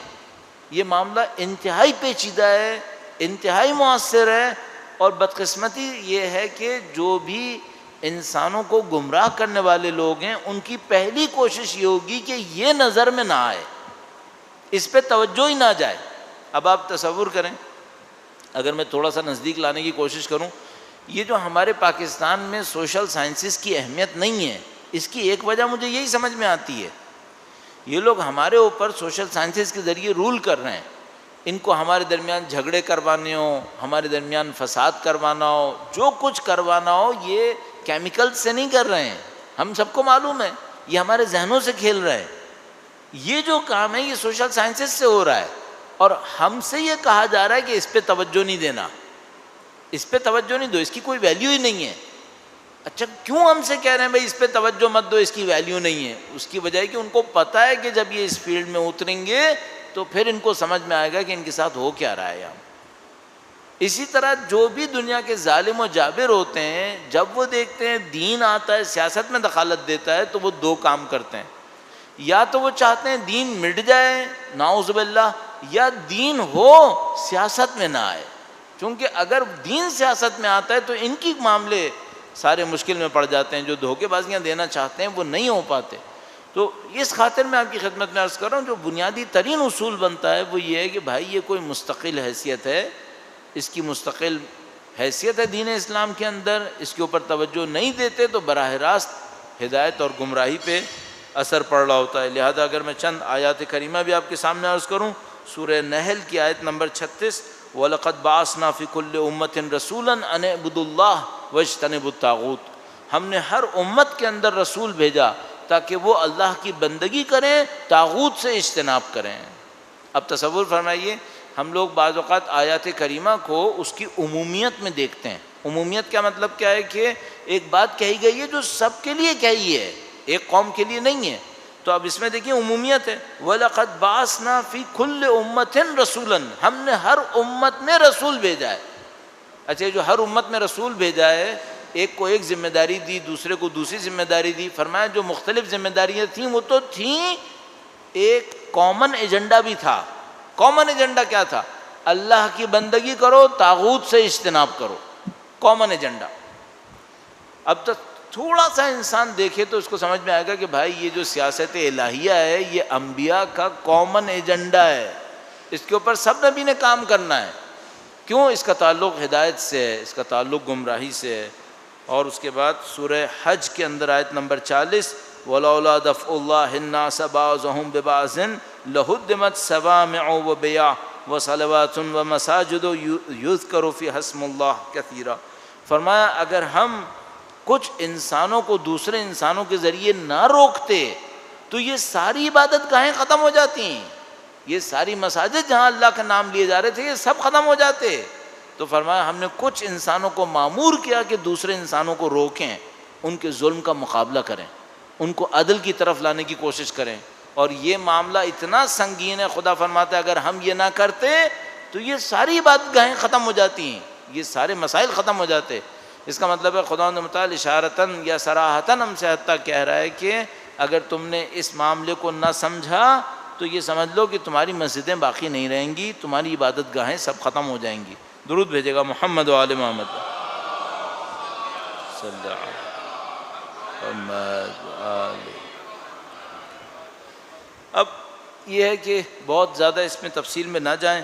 یہ معاملہ انتہائی پیچیدہ ہے، انتہائی مؤثر ہے، اور بدقسمتی یہ ہے کہ جو بھی انسانوں کو گمراہ کرنے والے لوگ ہیں ان کی پہلی کوشش یہ ہوگی کہ یہ نظر میں نہ آئے، اس پہ توجہ ہی نہ جائے۔ اب آپ تصور کریں، اگر میں تھوڑا سا نزدیک لانے کی کوشش کروں، یہ جو ہمارے پاکستان میں سوشل سائنسز کی اہمیت نہیں ہے، اس کی ایک وجہ مجھے یہی سمجھ میں آتی ہے، یہ لوگ ہمارے اوپر سوشل سائنسز کے ذریعے رول کر رہے ہیں، ان کو ہمارے درمیان جھگڑے کروانے ہو، ہمارے درمیان فساد کروانا ہو، جو کچھ کروانا ہو، یہ کیمیکل سے نہیں کر رہے ہیں، ہم سب کو معلوم ہے، یہ ہمارے ذہنوں سے کھیل رہے ہیں۔ یہ جو کام ہے یہ سوشل سائنسز سے ہو رہا ہے، اور ہم سے یہ کہا جا رہا ہے کہ اس پہ توجہ نہیں دینا، اس پہ توجہ نہیں دو، اس کی کوئی ویلیو ہی نہیں ہے۔ اچھا کیوں ہم سے کہہ رہے ہیں بھائی اس پہ توجہ مت دو، اس کی ویلیو نہیں ہے؟ اس کی وجہ ہے کہ ان کو پتہ ہے کہ جب یہ اس فیلڈ میں اتریں گے تو پھر ان کو سمجھ میں آئے گا کہ ان کے ساتھ ہو کیا رہا ہے یہاں۔ اسی طرح جو بھی دنیا کے ظالم و جابر ہوتے ہیں، جب وہ دیکھتے ہیں دین آتا ہے سیاست میں دخالت دیتا ہے تو وہ دو کام کرتے ہیں، یا تو وہ چاہتے ہیں دین مٹ جائے نعوذ باللہ، یا دین ہو سیاست میں نہ آئے، کیونکہ اگر دین سیاست میں آتا ہے تو ان کی معاملے سارے مشکل میں پڑ جاتے ہیں، جو دھوکے بازیاں دینا چاہتے ہیں وہ نہیں ہو پاتے۔ تو اس خاطر میں آپ کی خدمت میں عرض کر رہا ہوں، جو بنیادی ترین اصول بنتا ہے وہ یہ ہے کہ بھائی یہ کوئی مستقل حیثیت ہے، اس کی مستقل حیثیت ہے دین اسلام کے اندر، اس کے اوپر توجہ نہیں دیتے تو براہ راست ہدایت اور گمراہی پہ اثر پڑ رہا ہوتا ہے۔ لہذا اگر میں چند آیات کریمہ بھی آپ کے سامنے عرض کروں، سورہ نحل کی آیت نمبر 36، وَلَقَدْ بَعَثْنَا فِي كُلِّ أُمَّةٍ رَسُولًا أَنِ اعْبُدُوا اللَّهَ وَاجْتَنِبُوا الطَّاغُوتَ، ہم نے ہر امت کے اندر رسول بھیجا تاکہ وہ اللہ کی بندگی کریں، طاغوت سے اجتناب کریں۔ اب تصور فرمائیے، ہم لوگ بعض اوقات آیات کریمہ کو اس کی عمومیت میں دیکھتے ہیں۔ عمومیت کا مطلب کیا ہے کہ ایک بات کہی گئی ہے جو سب کے لیے کہی ہے، ایک قوم کے لیے نہیں ہے۔ تو اب اس میں دیکھیں عمومیت ہے، وَلَقَدْ بَعَثْنَا فِي كُلِّ أُمَّةٍ رَسُولًا، ہم نے ہر امت میں رسول بھیجا ہے۔ اچھا جو ہر امت میں رسول بھیجا ہے، ایک کو ایک ذمہ داری دی، دوسرے کو دوسری ذمہ داری دی، فرمایا جو مختلف ذمہ داریاں تھیں وہ تو تھیں، ایک کامن ایجنڈا بھی تھا۔ کامن ایجنڈا کیا تھا؟ اللہ کی بندگی کرو، طاغوت سے اجتناب کرو، کامن ایجنڈا۔ اب تک تھوڑا سا انسان دیکھے تو اس کو سمجھ میں آئے گا کہ بھائی یہ جو سیاست الہیہ ہے یہ انبیاء کا کامن ایجنڈا ہے، اس کے اوپر سب نبی نے کام کرنا ہے۔ کیوں؟ اس کا تعلق ہدایت سے ہے، اس کا تعلق گمراہی سے ہے۔ اور اس کے بعد سورہ حج کے اندر آیت نمبر 40، وَلَوْلَا دَفْعُ اللَّهِ النَّاسَ بَعْضَهُم بِبَعْضٍ لَهُدِّمَتْ صَوَامِعُ وَبِيَعٌ وَصَلَوَاتٌ وَمَسَاجِدُ يُذْكَرُ فِيهَا اسْمُ اللَّهِ كَثِيرًا، فرمایا اگر ہم کچھ انسانوں کو دوسرے انسانوں کے ذریعے نہ روکتے تو یہ ساری عبادت گاہیں ختم ہو جاتی ہیں، یہ ساری مساجد جہاں اللہ کا نام لیے جا رہے تھے یہ سب ختم ہو جاتے۔ تو فرمایا ہم نے کچھ انسانوں کو مامور کیا کہ دوسرے انسانوں کو روکیں، ان کے ظلم کا مقابلہ کریں، ان کو عدل کی طرف لانے کی کوشش کریں۔ اور یہ معاملہ اتنا سنگین ہے، خدا فرماتا ہے اگر ہم یہ نہ کرتے تو یہ ساری عبادت گاہیں ختم ہو جاتی ہیں، یہ سارے مسائل ختم ہو جاتے۔ اس کا مطلب ہے خدا متعال اشارتاً یا صراحتاً ہم سے حتیٰ کہہ رہا ہے کہ اگر تم نے اس معاملے کو نہ سمجھا تو یہ سمجھ لو کہ تمہاری مسجدیں باقی نہیں رہیں گی، تمہاری عبادت گاہیں سب ختم ہو جائیں گی۔ درود بھیجے گا محمد و آل محمد صلی اللہ علیہ وسلم۔ اب یہ ہے کہ بہت زیادہ اس میں تفصیل میں نہ جائیں،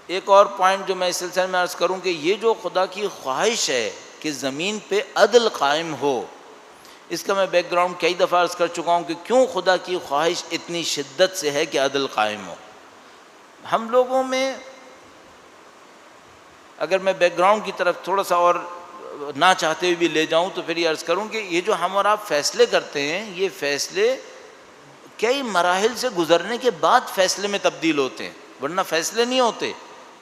ایک اور پوائنٹ جو میں اس سلسلے میں عرض کروں کہ یہ جو خدا کی خواہش ہے کہ زمین پہ عدل قائم ہو، اس کا میں بیک گراؤنڈ کئی دفعہ عرض کر چکا ہوں کہ کیوں خدا کی خواہش اتنی شدت سے ہے کہ عدل قائم ہو۔ ہم لوگوں میں اگر میں بیک گراؤنڈ کی طرف تھوڑا سا اور نہ چاہتے ہوئے بھی لے جاؤں تو پھر یہ عرض کروں کہ یہ جو ہم اور آپ فیصلے کرتے ہیں یہ فیصلے کئی مراحل سے گزرنے کے بعد فیصلے میں تبدیل ہوتے ہیں، ورنہ فیصلے نہیں ہوتے،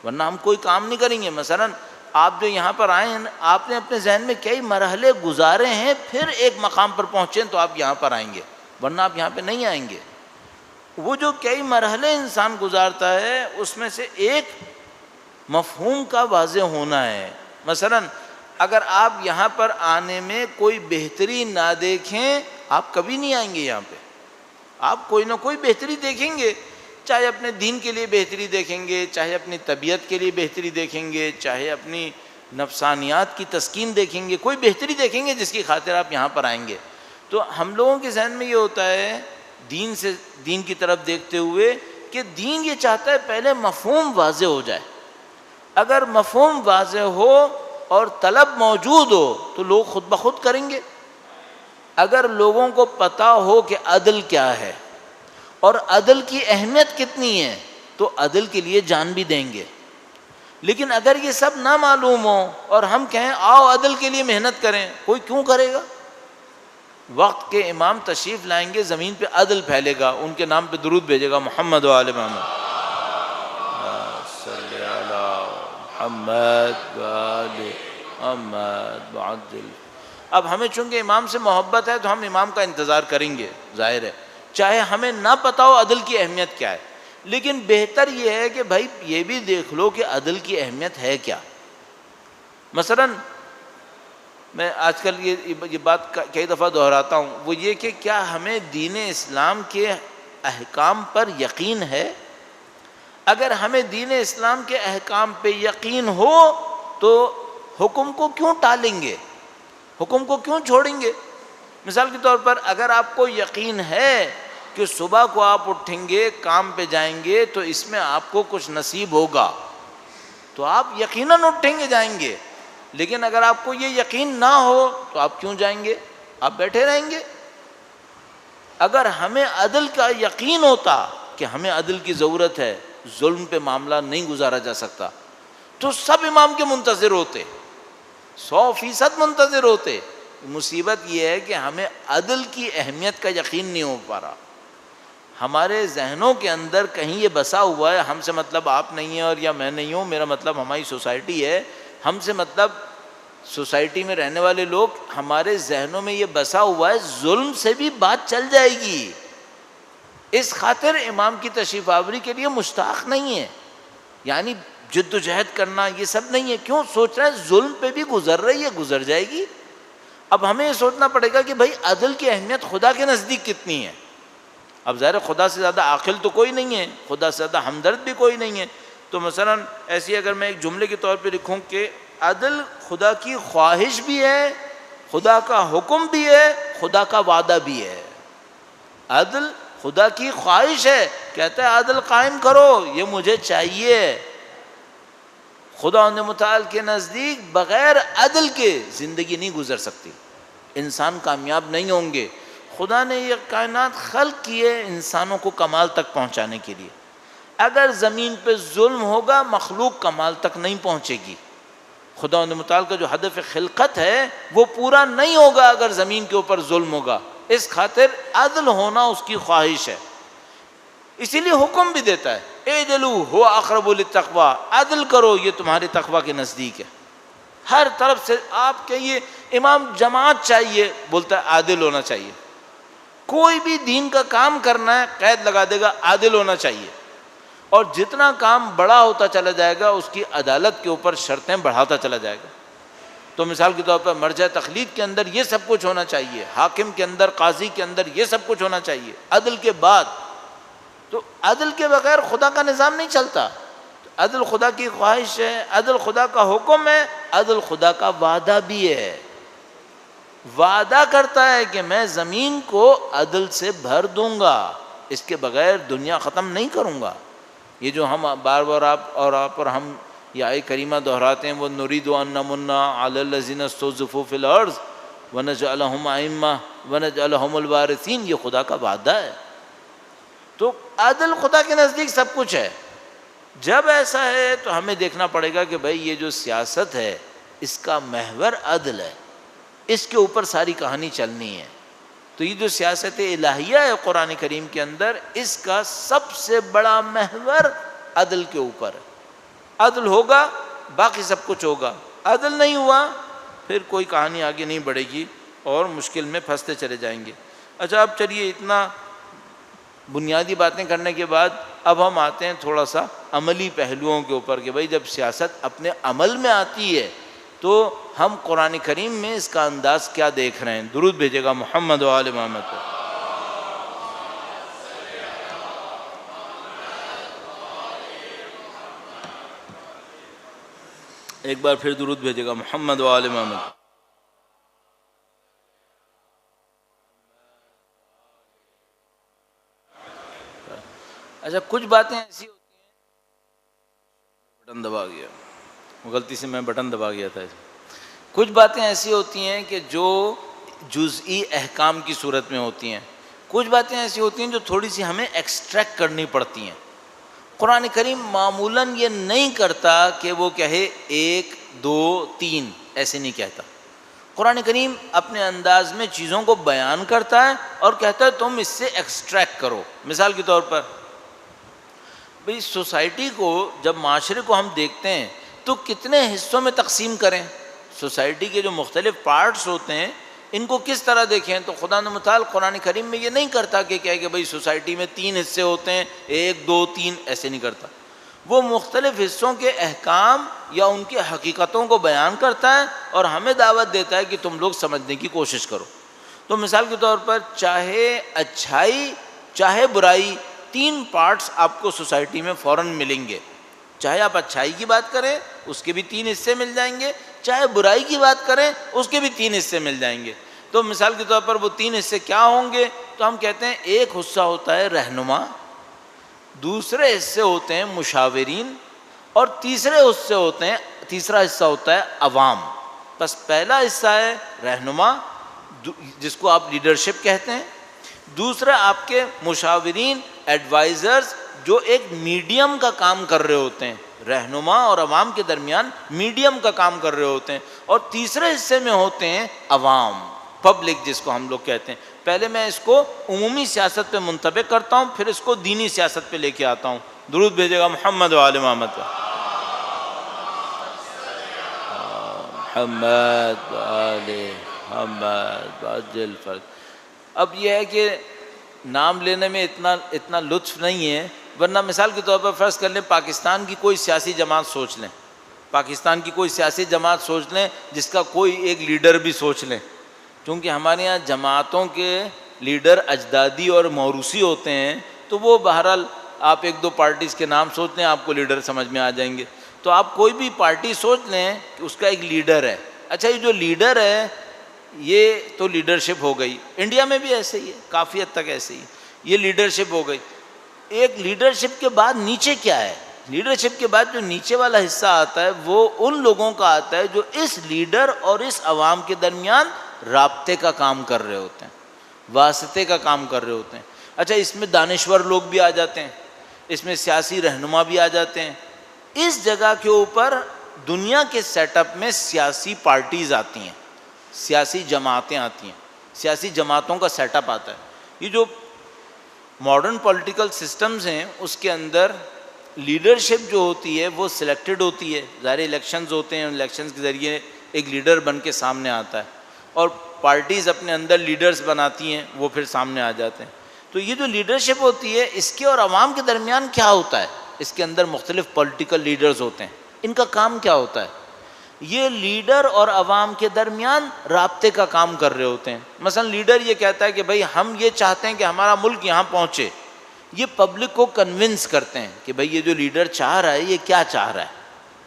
ورنہ ہم کوئی کام نہیں کریں گے۔ مثلا آپ جو یہاں پر آئے ہیں آپ نے اپنے ذہن میں کئی مرحلے گزارے ہیں، پھر ایک مقام پر پہنچے تو آپ یہاں پر آئیں گے، ورنہ آپ یہاں پہ نہیں آئیں گے۔ وہ جو کئی مرحلے انسان گزارتا ہے اس میں سے ایک مفہوم کا واضح ہونا ہے۔ مثلا اگر آپ یہاں پر آنے میں کوئی بہتری نہ دیکھیں آپ کبھی نہیں آئیں گے یہاں پہ، آپ کوئی نہ کوئی بہتری دیکھیں گے، چاہے اپنے دین کے لیے بہتری دیکھیں گے، چاہے اپنی طبیعت کے لیے بہتری دیکھیں گے، چاہے اپنی نفسانیات کی تسکین دیکھیں گے، کوئی بہتری دیکھیں گے جس کی خاطر آپ یہاں پر آئیں گے. تو ہم لوگوں کے ذہن میں یہ ہوتا ہے دین کی طرف دیکھتے ہوئے کہ دین یہ چاہتا ہے پہلے مفہوم واضح ہو جائے. اگر مفہوم واضح ہو اور طلب موجود ہو تو لوگ خود بخود کریں گے. اگر لوگوں کو پتہ ہو کہ عدل کیا ہے اور عدل کی اہمیت کتنی ہے تو عدل کے لیے جان بھی دیں گے. لیکن اگر یہ سب نہ معلوم ہو اور ہم کہیں آؤ عدل کے لیے محنت کریں، کوئی کیوں کرے گا؟ وقت کے امام تشریف لائیں گے، زمین پہ عدل پھیلے گا، ان کے نام پہ درود بھیجے گا، محمد و آل محمد صلی علی محمد و آل محمد وعجل. اب ہمیں چونکہ امام سے محبت ہے تو ہم امام کا انتظار کریں گے، ظاہر ہے، چاہے ہمیں نہ پتہ ہو عدل کی اہمیت کیا ہے. لیکن بہتر یہ ہے کہ بھائی یہ بھی دیکھ لو کہ عدل کی اہمیت ہے کیا. مثلا میں آج کل یہ بات کئی دفعہ دہراتا ہوں، وہ یہ کہ کیا ہمیں دین اسلام کے احکام پر یقین ہے؟ اگر ہمیں دین اسلام کے احکام پہ یقین ہو تو حکم کو کیوں ٹالیں گے، حکم کو کیوں چھوڑیں گے؟ مثال کے طور پر اگر آپ کو یقین ہے کہ صبح کو آپ اٹھیں گے، کام پہ جائیں گے تو اس میں آپ کو کچھ نصیب ہوگا تو آپ یقیناً اٹھیں گے، جائیں گے. لیکن اگر آپ کو یہ یقین نہ ہو تو آپ کیوں جائیں گے؟ آپ بیٹھے رہیں گے. اگر ہمیں عدل کا یقین ہوتا کہ ہمیں عدل کی ضرورت ہے، ظلم پہ معاملہ نہیں گزارا جا سکتا، تو سب امام کے منتظر ہوتے، 100% منتظر ہوتے. مصیبت یہ ہے کہ ہمیں عدل کی اہمیت کا یقین نہیں ہو پا رہا. ہمارے ذہنوں کے اندر کہیں یہ بسا ہوا ہے، ہم سے مطلب آپ نہیں ہیں اور یا میں نہیں ہوں، میرا مطلب ہماری سوسائٹی ہے، ہم سے مطلب سوسائٹی میں رہنے والے لوگ. ہمارے ذہنوں میں یہ بسا ہوا ہے ظلم سے بھی بات چل جائے گی. اس خاطر امام کی تشریف آوری کے لیے مشتاق نہیں ہے، یعنی جد و جہد کرنا یہ سب نہیں ہے. کیوں سوچ رہے ہیں ظلم پہ بھی گزر رہی ہے، گزر جائے گی. اب ہمیں یہ سوچنا پڑے گا کہ بھائی عدل کی اہمیت خدا کے نزدیک کتنی ہے. اب ظاہر خدا سے زیادہ عاقل تو کوئی نہیں ہے، خدا سے زیادہ ہمدرد بھی کوئی نہیں ہے. تو مثلا ایسی اگر میں ایک جملے کے طور پہ لکھوں کہ عدل خدا کی خواہش بھی ہے، خدا کا حکم بھی ہے، خدا کا وعدہ بھی ہے. عدل خدا کی خواہش ہے، کہتا ہے عدل قائم کرو، یہ مجھے چاہیے. خدا متعال کے نزدیک بغیر عدل کے زندگی نہیں گزر سکتی، انسان کامیاب نہیں ہوں گے. خدا نے یہ کائنات خلق کی ہے انسانوں کو کمال تک پہنچانے کے لیے. اگر زمین پہ ظلم ہوگا مخلوق کمال تک نہیں پہنچے گی. خدا متعال کا جو ہدف خلقت ہے وہ پورا نہیں ہوگا اگر زمین کے اوپر ظلم ہوگا. اس خاطر عدل ہونا اس کی خواہش ہے، اسی لیے حکم بھی دیتا ہے اعدلوا هو اقرب للتقوی، عدل کرو یہ تمہارے تقوی کے نزدیک ہے. ہر طرف سے آپ کے یہ امام جماعت چاہیے، بولتا ہے عادل ہونا چاہیے. کوئی بھی دین کا کام کرنا ہے قید لگا دے گا عادل ہونا چاہیے. اور جتنا کام بڑا ہوتا چلا جائے گا اس کی عدالت کے اوپر شرطیں بڑھاتا چلا جائے گا. تو مثال کے طور پر مرجع تقلید کے اندر یہ سب کچھ ہونا چاہیے، حاکم کے اندر، قاضی کے اندر یہ سب کچھ ہونا چاہیے عدل کے بعد. تو عدل کے بغیر خدا کا نظام نہیں چلتا. عدل خدا کی خواہش ہے، عدل خدا کا حکم ہے، عدل خدا کا وعدہ بھی ہے. وعدہ کرتا ہے کہ میں زمین کو عدل سے بھر دوں گا، اس کے بغیر دنیا ختم نہیں کروں گا. یہ جو ہم بار بار آپ اور ہم یہ آیہ کریمہ دہراتے ہیں، وہ نرید ان نمن علی الذین استضعفوا فی الارض ونجعلہم ائمہ ونجعلہم الوارثین، یہ خدا کا وعدہ ہے. تو عدل خدا کے نزدیک سب کچھ ہے. جب ایسا ہے تو ہمیں دیکھنا پڑے گا کہ بھائی یہ جو سیاست ہے اس کا محور عدل ہے، اس کے اوپر ساری کہانی چلنی ہے. تو یہ جو سیاست الہیہ ہے قرآن کریم کے اندر، اس کا سب سے بڑا محور عدل کے اوپر ہے. عدل ہوگا باقی سب کچھ ہوگا، عدل نہیں ہوا پھر کوئی کہانی آگے نہیں بڑھے گی اور مشکل میں پھنستے چلے جائیں گے. اچھا اب چلیے اتنا بنیادی باتیں کرنے کے بعد اب ہم آتے ہیں تھوڑا سا عملی پہلوؤں کے اوپر کہ بھائی جب سیاست اپنے عمل میں آتی ہے تو ہم قرآن کریم میں اس کا انداز کیا دیکھ رہے ہیں. درود بھیجے گا محمد و آل محمد پر. ایک بار پھر درود بھیجے گا محمد و آل محمد. اچھا کچھ باتیں ایسی ہوتی ہیں، بٹن دبا گیا، غلطی سے میں بٹن دبا گیا تھا. کچھ باتیں ایسی ہوتی ہیں کہ جو جزئی احکام کی صورت میں ہوتی ہیں، کچھ باتیں ایسی ہوتی ہیں جو تھوڑی سی ہمیں ایکسٹریکٹ کرنی پڑتی ہیں. قرآن کریم معمولاً یہ نہیں کرتا کہ وہ کہے 1 2 3، ایسے نہیں کہتا. قرآن کریم اپنے انداز میں چیزوں کو بیان کرتا ہے اور کہتا ہے تم اس سے ایکسٹریکٹ کرو. مثال کے طور پر بھئی سوسائٹی کو، جب معاشرے کو ہم دیکھتے ہیں تو کتنے حصوں میں تقسیم کریں؟ سوسائٹی کے جو مختلف پارٹس ہوتے ہیں ان کو کس طرح دیکھیں؟ تو خدا نے متعال قرآن کریم میں یہ نہیں کرتا کہ کہے کہ بھئی سوسائٹی میں 3 حصے ہوتے ہیں، 1 2 3، ایسے نہیں کرتا. وہ مختلف حصوں کے احکام یا ان کی حقیقتوں کو بیان کرتا ہے اور ہمیں دعوت دیتا ہے کہ تم لوگ سمجھنے کی کوشش کرو. تو مثال کے طور پر چاہے اچھائی چاہے برائی، 3 پارٹس آپ کو سوسائٹی میں فوراً ملیں گے. چاہے آپ اچھائی کی بات کریں اس کے بھی 3 حصے مل جائیں گے، چاہے برائی کی بات کریں اس کے بھی 3 حصے مل جائیں گے. تو مثال کے طور پر وہ 3 حصے کیا ہوں گے؟ تو ہم کہتے ہیں ایک حصہ ہوتا ہے رہنما، دوسرے حصے ہوتے ہیں مشاورین، اور تیسرا حصہ ہوتا ہے عوام. بس پہلا حصہ ہے رہنما جس کو آپ لیڈرشپ کہتے ہیں، دوسرا آپ کے مشاورین، ایڈوائزرز، جو ایک میڈیم کا کام کر رہے ہوتے ہیں، رہنما اور عوام کے درمیان میڈیم کا کام کر رہے ہوتے ہیں، اور تیسرے حصے میں ہوتے ہیں عوام، پبلک جس کو ہم لوگ کہتے ہیں. پہلے میں اس کو عمومی سیاست پہ منطبق کرتا ہوں، پھر اس کو دینی سیاست پہ لے کے آتا ہوں. درود بھیجے گا محمد و آل محمد. محمد و آل محمد عجل فرد. اب یہ ہے کہ نام لینے میں اتنا لطف نہیں ہے، ورنہ مثال کے طور پر فرض کر لیں پاکستان کی کوئی سیاسی جماعت سوچ لیں، پاکستان کی کوئی سیاسی جماعت سوچ لیں جس کا کوئی ایک لیڈر بھی سوچ لیں. کیونکہ ہمارے یہاں جماعتوں کے لیڈر اجدادی اور موروثی ہوتے ہیں، تو وہ بہرحال آپ 1 2 پارٹیز کے نام سوچ لیں آپ کو لیڈر سمجھ میں آ جائیں گے. تو آپ کوئی بھی پارٹی سوچ لیں کہ اس کا ایک لیڈر ہے. اچھا یہ جو لیڈر ہے یہ تو لیڈرشپ ہو گئی، انڈیا میں بھی ایسے ہی ہے، کافی حد تک ایسے ہی یہ لیڈرشپ ہو گئی. ایک لیڈرشپ کے بعد نیچے کیا ہے؟ لیڈرشپ کے بعد جو نیچے والا حصہ آتا ہے وہ ان لوگوں کا آتا ہے جو اس لیڈر اور اس عوام کے درمیان رابطے کا کام کر رہے ہوتے ہیں، واسطے کا کام کر رہے ہوتے ہیں. اچھا اس میں دانشور لوگ بھی آ جاتے ہیں، اس میں سیاسی رہنما بھی آ جاتے ہیں. اس جگہ کے اوپر دنیا کے سیٹ اپ میں سیاسی پارٹیز آتی ہیں، سیاسی جماعتیں آتی ہیں، سیاسی جماعتوں کا سیٹ اپ آتا ہے. یہ جو ماڈرن پولیٹیکل سسٹمز ہیں اس کے اندر لیڈرشپ جو ہوتی ہے وہ سلیکٹڈ ہوتی ہے. ظاہر الیکشنز ہوتے ہیں، الیکشنز کے ذریعے ایک لیڈر بن کے سامنے آتا ہے اور پارٹیز اپنے اندر لیڈرز بناتی ہیں، وہ پھر سامنے آ جاتے ہیں. تو یہ جو لیڈرشپ ہوتی ہے اس کے اور عوام کے درمیان کیا ہوتا ہے؟ اس کے اندر مختلف پولیٹیکل لیڈرز ہوتے ہیں، ان کا کام کیا ہوتا ہے؟ یہ لیڈر اور عوام کے درمیان رابطے کا کام کر رہے ہوتے ہیں. مثلا لیڈر یہ کہتا ہے کہ بھائی ہم یہ چاہتے ہیں کہ ہمارا ملک یہاں پہنچے، یہ پبلک کو کنونس کرتے ہیں کہ بھائی یہ جو لیڈر چاہ رہا ہے یہ کیا چاہ رہا ہے،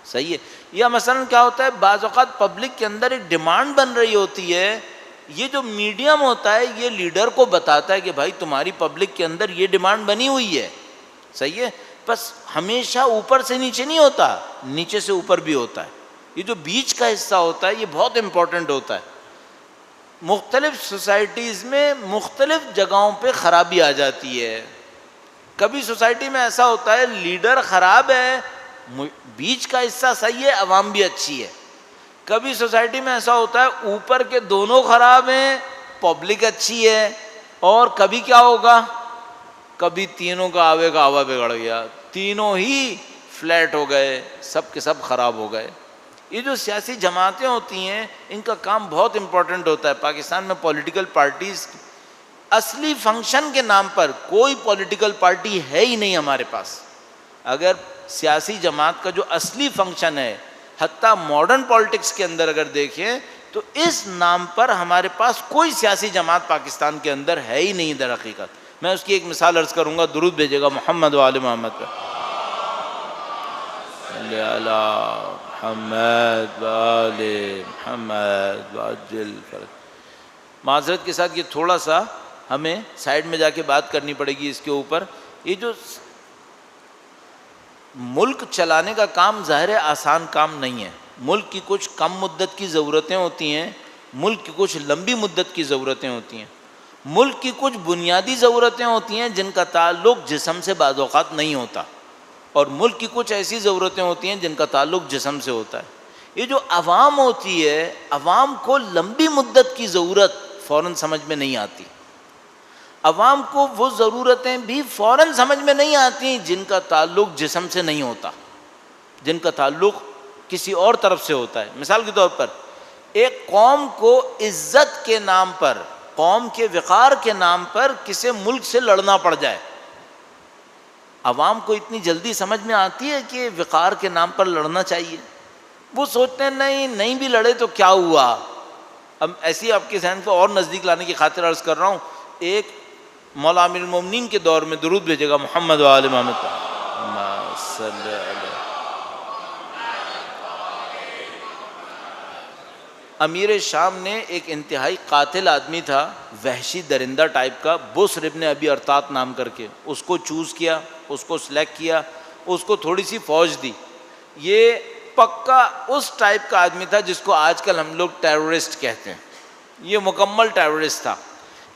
صحیح ہے. یا مثلا کیا ہوتا ہے بعض اوقات پبلک کے اندر ایک ڈیمانڈ بن رہی ہوتی ہے، یہ جو میڈیم ہوتا ہے یہ لیڈر کو بتاتا ہے کہ بھائی تمہاری پبلک کے اندر یہ ڈیمانڈ بنی ہوئی ہے، صحیح ہے. بس ہمیشہ اوپر سے نیچے نہیں ہوتا، نیچے سے اوپر بھی ہوتا ہے. یہ جو بیچ کا حصہ ہوتا ہے یہ بہت امپورٹنٹ ہوتا ہے. مختلف سوسائٹیز میں مختلف جگہوں پہ خرابی آ جاتی ہے. کبھی سوسائٹی میں ایسا ہوتا ہے لیڈر خراب ہے، بیچ کا حصہ صحیح ہے، عوام بھی اچھی ہے. کبھی سوسائٹی میں ایسا ہوتا ہے اوپر کے دونوں خراب ہیں، پبلک اچھی ہے. اور کبھی کیا ہوگا؟ کبھی تینوں کا آوے کا آوا بگڑ گیا، تینوں ہی فلیٹ ہو گئے، سب کے سب خراب ہو گئے. یہ جو سیاسی جماعتیں ہوتی ہیں ان کا کام بہت امپورٹنٹ ہوتا ہے. پاکستان میں پولیٹیکل پارٹیز اصلی فنکشن کے نام پر کوئی پولیٹیکل پارٹی ہے ہی نہیں ہمارے پاس. اگر سیاسی جماعت کا جو اصلی فنکشن ہے، حتیٰ ماڈرن پالیٹکس کے اندر اگر دیکھیں تو اس نام پر ہمارے پاس کوئی سیاسی جماعت پاکستان کے اندر ہے ہی نہیں در حقیقت. میں اس کی ایک مثال عرض کروں گا، درود بھیجے گا محمد و آل محمد پر. محمد وآل محمد وعجل فرج۔ معذرت کے ساتھ یہ تھوڑا سا ہمیں سائڈ میں جا کے بات کرنی پڑے گی اس کے اوپر۔ یہ جو ملک چلانے کا کام ظاہر آسان کام نہیں ہے۔ ملک کی کچھ کم مدت کی ضرورتیں ہوتی ہیں، ملک کی کچھ لمبی مدت کی ضرورتیں ہوتی ہیں، ملک کی کچھ بنیادی ضرورتیں ہوتی ہیں جن کا تعلق جسم سے بعض اوقات نہیں ہوتا، اور ملک کی کچھ ایسی ضرورتیں ہوتی ہیں جن کا تعلق جسم سے ہوتا ہے۔ یہ جو عوام ہوتی ہے، عوام کو لمبی مدت کی ضرورت فوراً سمجھ میں نہیں آتی، عوام کو وہ ضرورتیں بھی فوراً سمجھ میں نہیں آتی جن کا تعلق جسم سے نہیں ہوتا، جن کا تعلق کسی اور طرف سے ہوتا ہے۔ مثال کے طور پر ایک قوم کو عزت کے نام پر، قوم کے وقار کے نام پر کسی ملک سے لڑنا پڑ جائے، عوام کو اتنی جلدی سمجھ میں آتی ہے کہ وقار کے نام پر لڑنا چاہیے؟ وہ سوچتے ہیں نہیں بھی لڑے تو کیا ہوا۔ اب ایسی آپ کے ذہن کو اور نزدیک لانے کی خاطر عرض کر رہا ہوں، ایک مولا امیر المومنین کے دور میں درود بھیجے گا محمد و آل محمد صلی اللہ۔ امیر شام نے ایک انتہائی قاتل آدمی تھا، وحشی درندہ ٹائپ کا، بسر ابن ابی ارطاط نام کر کے، اس کو چوز کیا، اس کو سلیکٹ کیا، اس کو تھوڑی سی فوج دی۔ یہ پکا اس ٹائپ کا آدمی تھا جس کو آج کل ہم لوگ ٹیرورسٹ کہتے ہیں، یہ مکمل ٹیرورسٹ تھا۔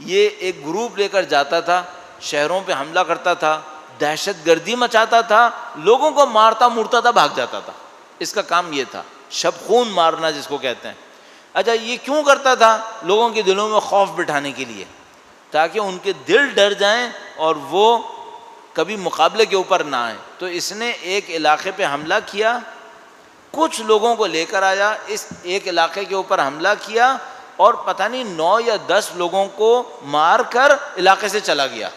یہ ایک گروپ لے کر جاتا تھا، شہروں پہ حملہ کرتا تھا، دہشت گردی مچاتا تھا، لوگوں کو مارتا مورتا تھا، بھاگ جاتا تھا۔ اس کا کام یہ تھا، شب خون مارنا جس کو کہتے ہیں۔ اچھا یہ کیوں کرتا تھا؟ لوگوں کے دلوں میں خوف بٹھانے کے لیے، تاکہ ان کے دل ڈر جائیں اور وہ کبھی مقابلے کے اوپر نہ آئیں۔ تو اس نے ایک علاقے پہ حملہ کیا، کچھ لوگوں کو لے کر آیا، اس ایک علاقے کے اوپر حملہ کیا، اور پتہ نہیں 9 یا 10 لوگوں کو مار کر علاقے سے چلا گیا۔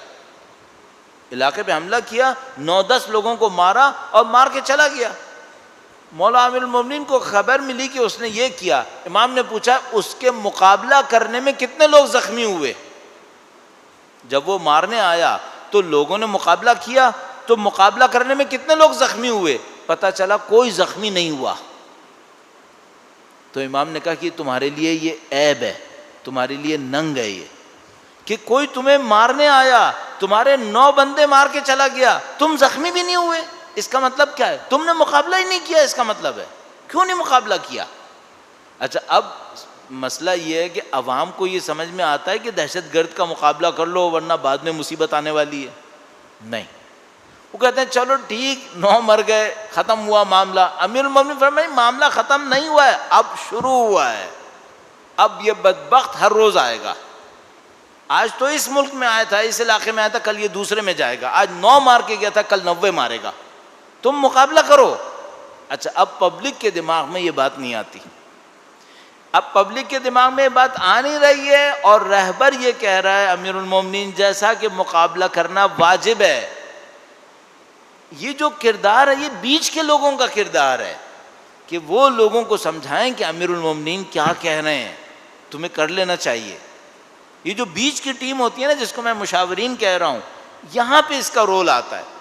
علاقے پہ حملہ کیا، 9-10 لوگوں کو مارا اور مار کے چلا گیا۔ مولا امیر المومنین کو خبر ملی کہ اس نے یہ کیا۔ امام نے پوچھا اس کے مقابلہ کرنے میں کتنے لوگ زخمی ہوئے؟ جب وہ مارنے آیا تو لوگوں نے مقابلہ کیا، تو مقابلہ کرنے میں کتنے لوگ زخمی ہوئے؟ پتہ چلا کوئی زخمی نہیں ہوا۔ تو امام نے کہا کہ تمہارے لیے یہ عیب ہے، تمہارے لیے ننگ ہے یہ، کہ کوئی تمہیں مارنے آیا، تمہارے 9 بندے مار کے چلا گیا، تم زخمی بھی نہیں ہوئے۔ اس کا مطلب کیا ہے؟ تم نے مقابلہ ہی نہیں کیا، اس کا مطلب ہے۔ کیوں نہیں مقابلہ کیا؟ اچھا اب مسئلہ یہ ہے کہ عوام کو یہ سمجھ میں آتا ہے کہ دہشت گرد کا مقابلہ کر لو ورنہ بعد میں مصیبت آنے والی ہے؟ نہیں، وہ کہتے ہیں چلو ٹھیک 9 مر گئے، ختم ہوا معاملہ۔ امیر المومنین فرمائے معاملہ ختم نہیں ہوا ہے، اب شروع ہوا ہے، اب یہ بدبخت ہر روز آئے گا۔ آج تو اس ملک میں آیا تھا، اس علاقے میں آیا تھا، کل یہ دوسرے میں جائے گا، آج 9 مار کے گیا تھا، کل 90 مارے گا، تم مقابلہ کرو۔ اچھا اب پبلک کے دماغ میں یہ بات نہیں آتی، اب پبلک کے دماغ میں یہ بات آ نہیں رہی ہے، اور رہبر یہ کہہ رہا ہے امیر المومنین جیسا کہ مقابلہ کرنا واجب ہے۔ یہ جو کردار ہے یہ بیچ کے لوگوں کا کردار ہے کہ وہ لوگوں کو سمجھائیں کہ امیر المومنین کیا کہہ رہے ہیں، تمہیں کر لینا چاہیے۔ یہ جو بیچ کی ٹیم ہوتی ہے نا، جس کو میں مشاورین کہہ رہا ہوں، یہاں پہ اس کا رول آتا ہے۔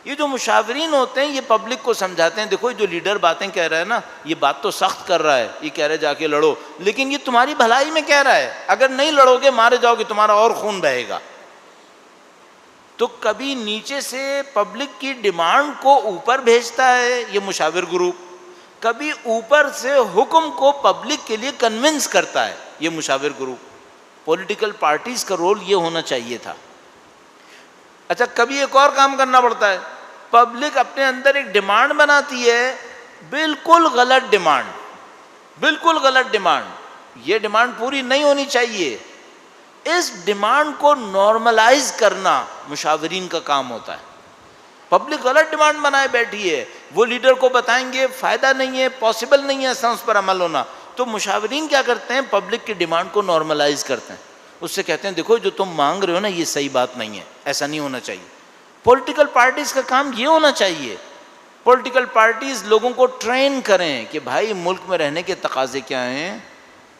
یہ جو مشاورین ہوتے ہیں یہ پبلک کو سمجھاتے ہیں، دیکھو جو لیڈر باتیں کہہ رہا ہے نا، یہ بات تو سخت کر رہا ہے، یہ کہہ رہے جا کے لڑو، لیکن یہ تمہاری بھلائی میں کہہ رہا ہے، اگر نہیں لڑو گے مارے جاؤ گے، تمہارا اور خون بہے گا۔ تو کبھی نیچے سے پبلک کی ڈیمانڈ کو اوپر بھیجتا ہے یہ مشاور گروپ، کبھی اوپر سے حکم کو پبلک کے لیے کنونس کرتا ہے یہ مشاور گروپ۔ پولیٹیکل پارٹیز کا رول یہ ہونا چاہیے تھا۔ اچھا کبھی ایک اور کام کرنا پڑتا ہے، پبلک اپنے اندر ایک ڈیمانڈ بناتی ہے، بالکل غلط ڈیمانڈ، بالکل غلط ڈیمانڈ، یہ ڈیمانڈ پوری نہیں ہونی چاہیے، اس ڈیمانڈ کو نارملائز کرنا مشاورین کا کام ہوتا ہے۔ پبلک غلط ڈیمانڈ بنائے بیٹھی ہے، وہ لیڈر کو بتائیں گے فائدہ نہیں ہے، پاسبل نہیں ہے ایسا اس پر عمل ہونا، تو مشاورین کیا کرتے ہیں؟ پبلک کی ڈیمانڈ کو نارملائز کرتے ہیں، اس سے کہتے ہیں دیکھو جو تم مانگ رہے ہو نا یہ صحیح بات نہیں ہے، ایسا نہیں ہونا چاہیے۔ پولیٹیکل پارٹیز کا کام یہ ہونا چاہیے، پولیٹیکل پارٹیز لوگوں کو ٹرین کریں کہ بھائی ملک میں رہنے کے تقاضے کیا ہیں،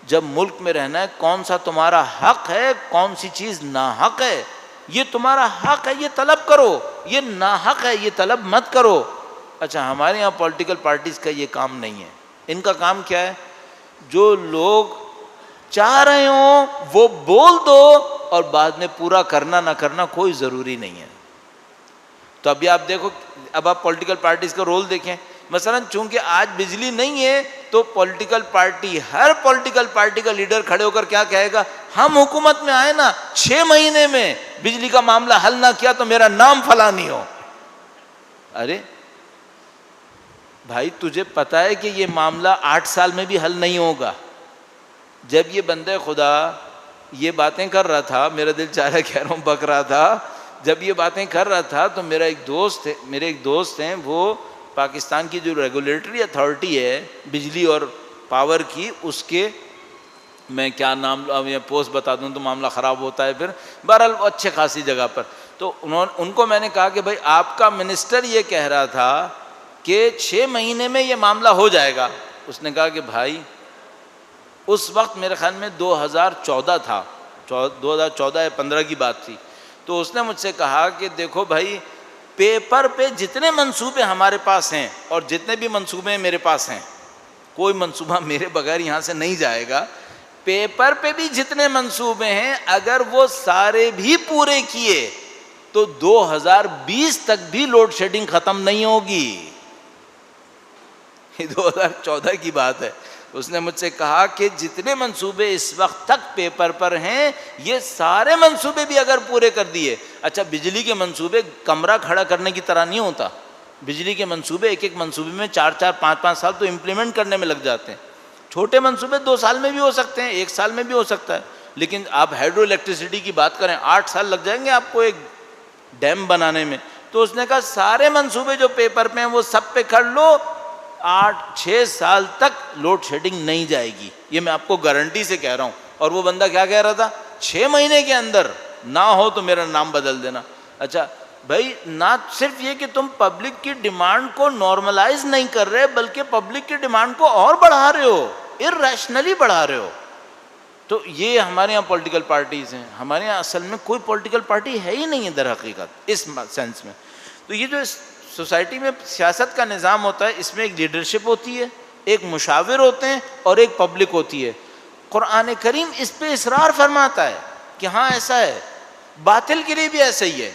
جب ملک میں رہنا ہے کون سا تمہارا حق ہے، کون سی چیز ناحق ہے، یہ تمہارا حق ہے یہ طلب کرو، یہ ناحق ہے یہ طلب مت کرو۔ اچھا ہمارے یہاں پولیٹیکل پارٹیز کا یہ کام نہیں ہے. ان کا کام کیا ہے؟ جو لوگ چاہ رہے ہوں وہ بول دو اور بعد میں پورا کرنا نہ کرنا کوئی ضروری نہیں ہے. تو ابھی آپ دیکھو، اب آپ پولیٹیکل پارٹیز کا رول دیکھیں. مثلا چونکہ آج بجلی نہیں ہے تو پولیٹیکل پارٹی، ہر پولیٹیکل پارٹی کا لیڈر کھڑے ہو کر کیا کہے گا؟ ہم حکومت میں آئے نا 6 مہینے میں بجلی کا معاملہ حل نہ کیا تو میرا نام فلاں نہیں ہو. ارے بھائی تجھے پتا ہے کہ یہ معاملہ 8 سال میں بھی حل نہیں ہوگا. جب یہ بندہ خدا یہ باتیں کر رہا تھا، میرا دل چاہ رہا کہہ رہا ہوں بک رہا تھا، جب یہ باتیں کر رہا تھا تو میرے ایک دوست ہیں، وہ پاکستان کی جو ریگولیٹری اتھارٹی ہے بجلی اور پاور کی، اس کے میں کیا نام پوسٹ بتا دوں تو معاملہ خراب ہوتا ہے پھر، بہرحال اچھے خاصی جگہ پر. تو ان کو میں نے کہا کہ بھائی آپ کا منسٹر یہ کہہ رہا تھا کہ 6 مہینے میں یہ معاملہ ہو جائے گا. اس نے کہا کہ بھائی اس وقت میرے خیال میں 2014 تھا، 2014 یا 15 کی بات تھی. تو اس نے مجھ سے کہا کہ دیکھو بھائی، پیپر پہ جتنے منصوبے ہمارے پاس ہیں اور جتنے بھی منصوبے میرے پاس ہیں، کوئی منصوبہ میرے بغیر یہاں سے نہیں جائے گا. پیپر پہ بھی جتنے منصوبے ہیں اگر وہ سارے بھی پورے کیے تو 2020 تک بھی لوڈ شیڈنگ ختم نہیں ہوگی. یہ 2014 کی بات ہے. اس نے مجھ سے کہا کہ جتنے منصوبے اس وقت تک پیپر پر ہیں یہ سارے منصوبے بھی اگر پورے کر دیے. اچھا بجلی کے منصوبے کمرہ کھڑا کرنے کی طرح نہیں ہوتا. بجلی کے منصوبے ایک منصوبے میں 4 5 سال تو امپلیمنٹ کرنے میں لگ جاتے ہیں. چھوٹے منصوبے 2 سال میں بھی ہو سکتے ہیں، 1 سال میں بھی ہو سکتا ہے. لیکن آپ ہائیڈرو الیکٹریسٹی کی بات کریں 8 سال لگ جائیں گے آپ کو ایک ڈیم بنانے میں. تو اس نے کہا سارے منصوبے جو پیپر پہ ہیں وہ سب پہ کر لو، 8-6 سال تک لوڈ شیڈنگ نہیں جائے گی. یہ میں آپ کو گارنٹی سے کہہ رہا ہوں. اور وہ بندہ کیا کہہ رہا تھا؟ 6 مہینے کے اندر نہ ہو تو میرا نام بدل دینا. اچھا بھائی، نہ صرف یہ کہ تم پبلک کی ڈیمانڈ کو نارملائز نہیں کر رہے بلکہ پبلک کی ڈیمانڈ کو اور بڑھا رہے ہو، ارریشنلی بڑھا رہے ہو. تو یہ ہمارے یہاں پولیٹیکل پارٹیز ہیں. ہمارے یہاں اصل میں کوئی پولیٹیکل پارٹی ہے ہی نہیں ہے در حقیقت اس سینس میں. تو یہ جو سوسائٹی میں سیاست کا نظام ہوتا ہے، اس میں ایک لیڈرشپ ہوتی ہے، ایک مشاور ہوتے ہیں اور ایک پبلک ہوتی ہے. قرآن کریم اس پہ اصرار فرماتا ہے کہ ہاں ایسا ہے. باطل کے لیے بھی ایسا ہی ہے،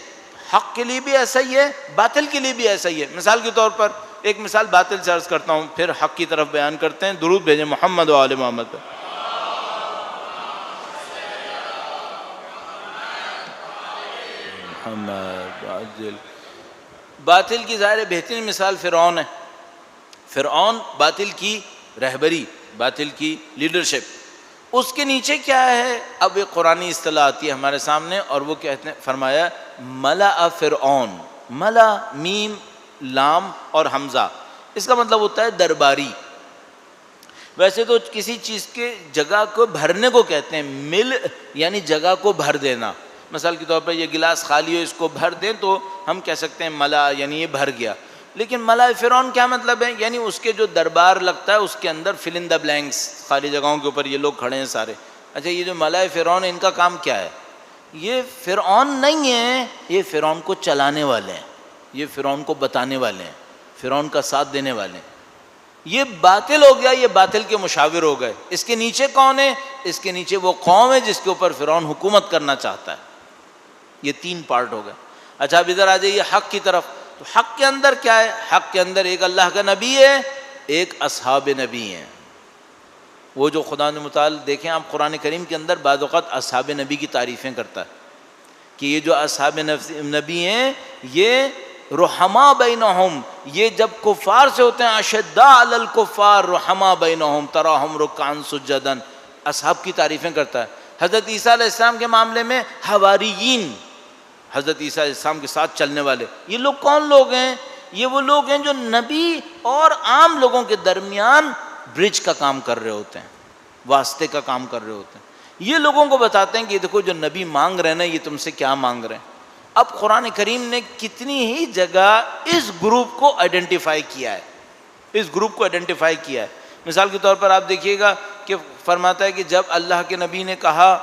حق کے لیے بھی ایسا ہی ہے، باطل کے لیے بھی ایسا ہی ہے. مثال کے طور پر ایک مثال باطل سے عرض کرتا ہوں، پھر حق کی طرف بیان کرتے ہیں. درود بھیجیں محمد و آل محمد پہ. باطل کی ظاہر بہترین مثال فرعون ہے. فرعون باطل کی رہبری، باطل کی لیڈرشپ. اس کے نیچے کیا ہے؟ اب ایک قرآنی اصطلاح آتی ہے ہمارے سامنے اور وہ کہتے ہیں، فرمایا ملأ فرعون. ملأ میم لام اور حمزہ، اس کا مطلب ہوتا ہے درباری. ویسے تو کسی چیز کے جگہ کو بھرنے کو کہتے ہیں مل، یعنی جگہ کو بھر دینا. مثال کے طور پر یہ گلاس خالی ہو، اس کو بھر دیں تو ہم کہہ سکتے ہیں ملا، یعنی یہ بھر گیا. لیکن ملا فرعون کیا مطلب ہے؟ یعنی اس کے جو دربار لگتا ہے اس کے اندر فل ان دا بلینکس، خالی جگہوں کے اوپر یہ لوگ کھڑے ہیں سارے. اچھا یہ جو ملا فرعون ان کا کام کیا ہے؟ یہ فرعون نہیں ہے، یہ فرعون کو چلانے والے ہیں، یہ فرعون کو بتانے والے ہیں، فرعون کا ساتھ دینے والے ہیں. یہ باطل ہو گیا، یہ باطل کے مشاور ہو گئے. اس کے نیچے کون ہے؟ اس کے نیچے وہ قوم ہے جس کے اوپر فرعون حکومت کرنا چاہتا ہے. یہ 3 پارٹ ہو گئے. اچھا اب ادھر آ جائیے حق کی طرف. تو حق کے اندر کیا ہے؟ حق کے اندر ایک اللہ کا نبی ہے، ایک اصحاب نبی ہیں. وہ جو خدا نے متعال دیکھیں آپ قرآن کریم کے اندر بعض اوقات اصحاب نبی کی تعریفیں کرتا ہے کہ یہ جو اصحاب نبی ہیں یہ رحماء بینہم، یہ جب کفار سے ہوتے ہیں اشداء علی الکفار رحماء بینہم تراہم رکعا سجدا، اصحاب کی تعریفیں کرتا ہے. حضرت عیسیٰ علیہ السلام کے معاملے میں حواریین، حضرت عیسیٰ علیہ السلام کے ساتھ چلنے والے. یہ لوگ کون لوگ ہیں؟ یہ وہ لوگ ہیں جو نبی اور عام لوگوں کے درمیان برج کا کام کر رہے ہوتے ہیں، واسطے کا کام کر رہے ہوتے ہیں. یہ لوگوں کو بتاتے ہیں کہ دیکھو جو نبی مانگ رہے ہیں نا یہ تم سے کیا مانگ رہے ہیں. اب قرآن کریم نے کتنی ہی جگہ اس گروپ کو آئیڈینٹیفائی کیا ہے، اس گروپ کو آئیڈینٹیفائی کیا ہے. مثال کے طور پر آپ دیکھیے گا کہ فرماتا ہے کہ جب اللہ کے نبی نے کہا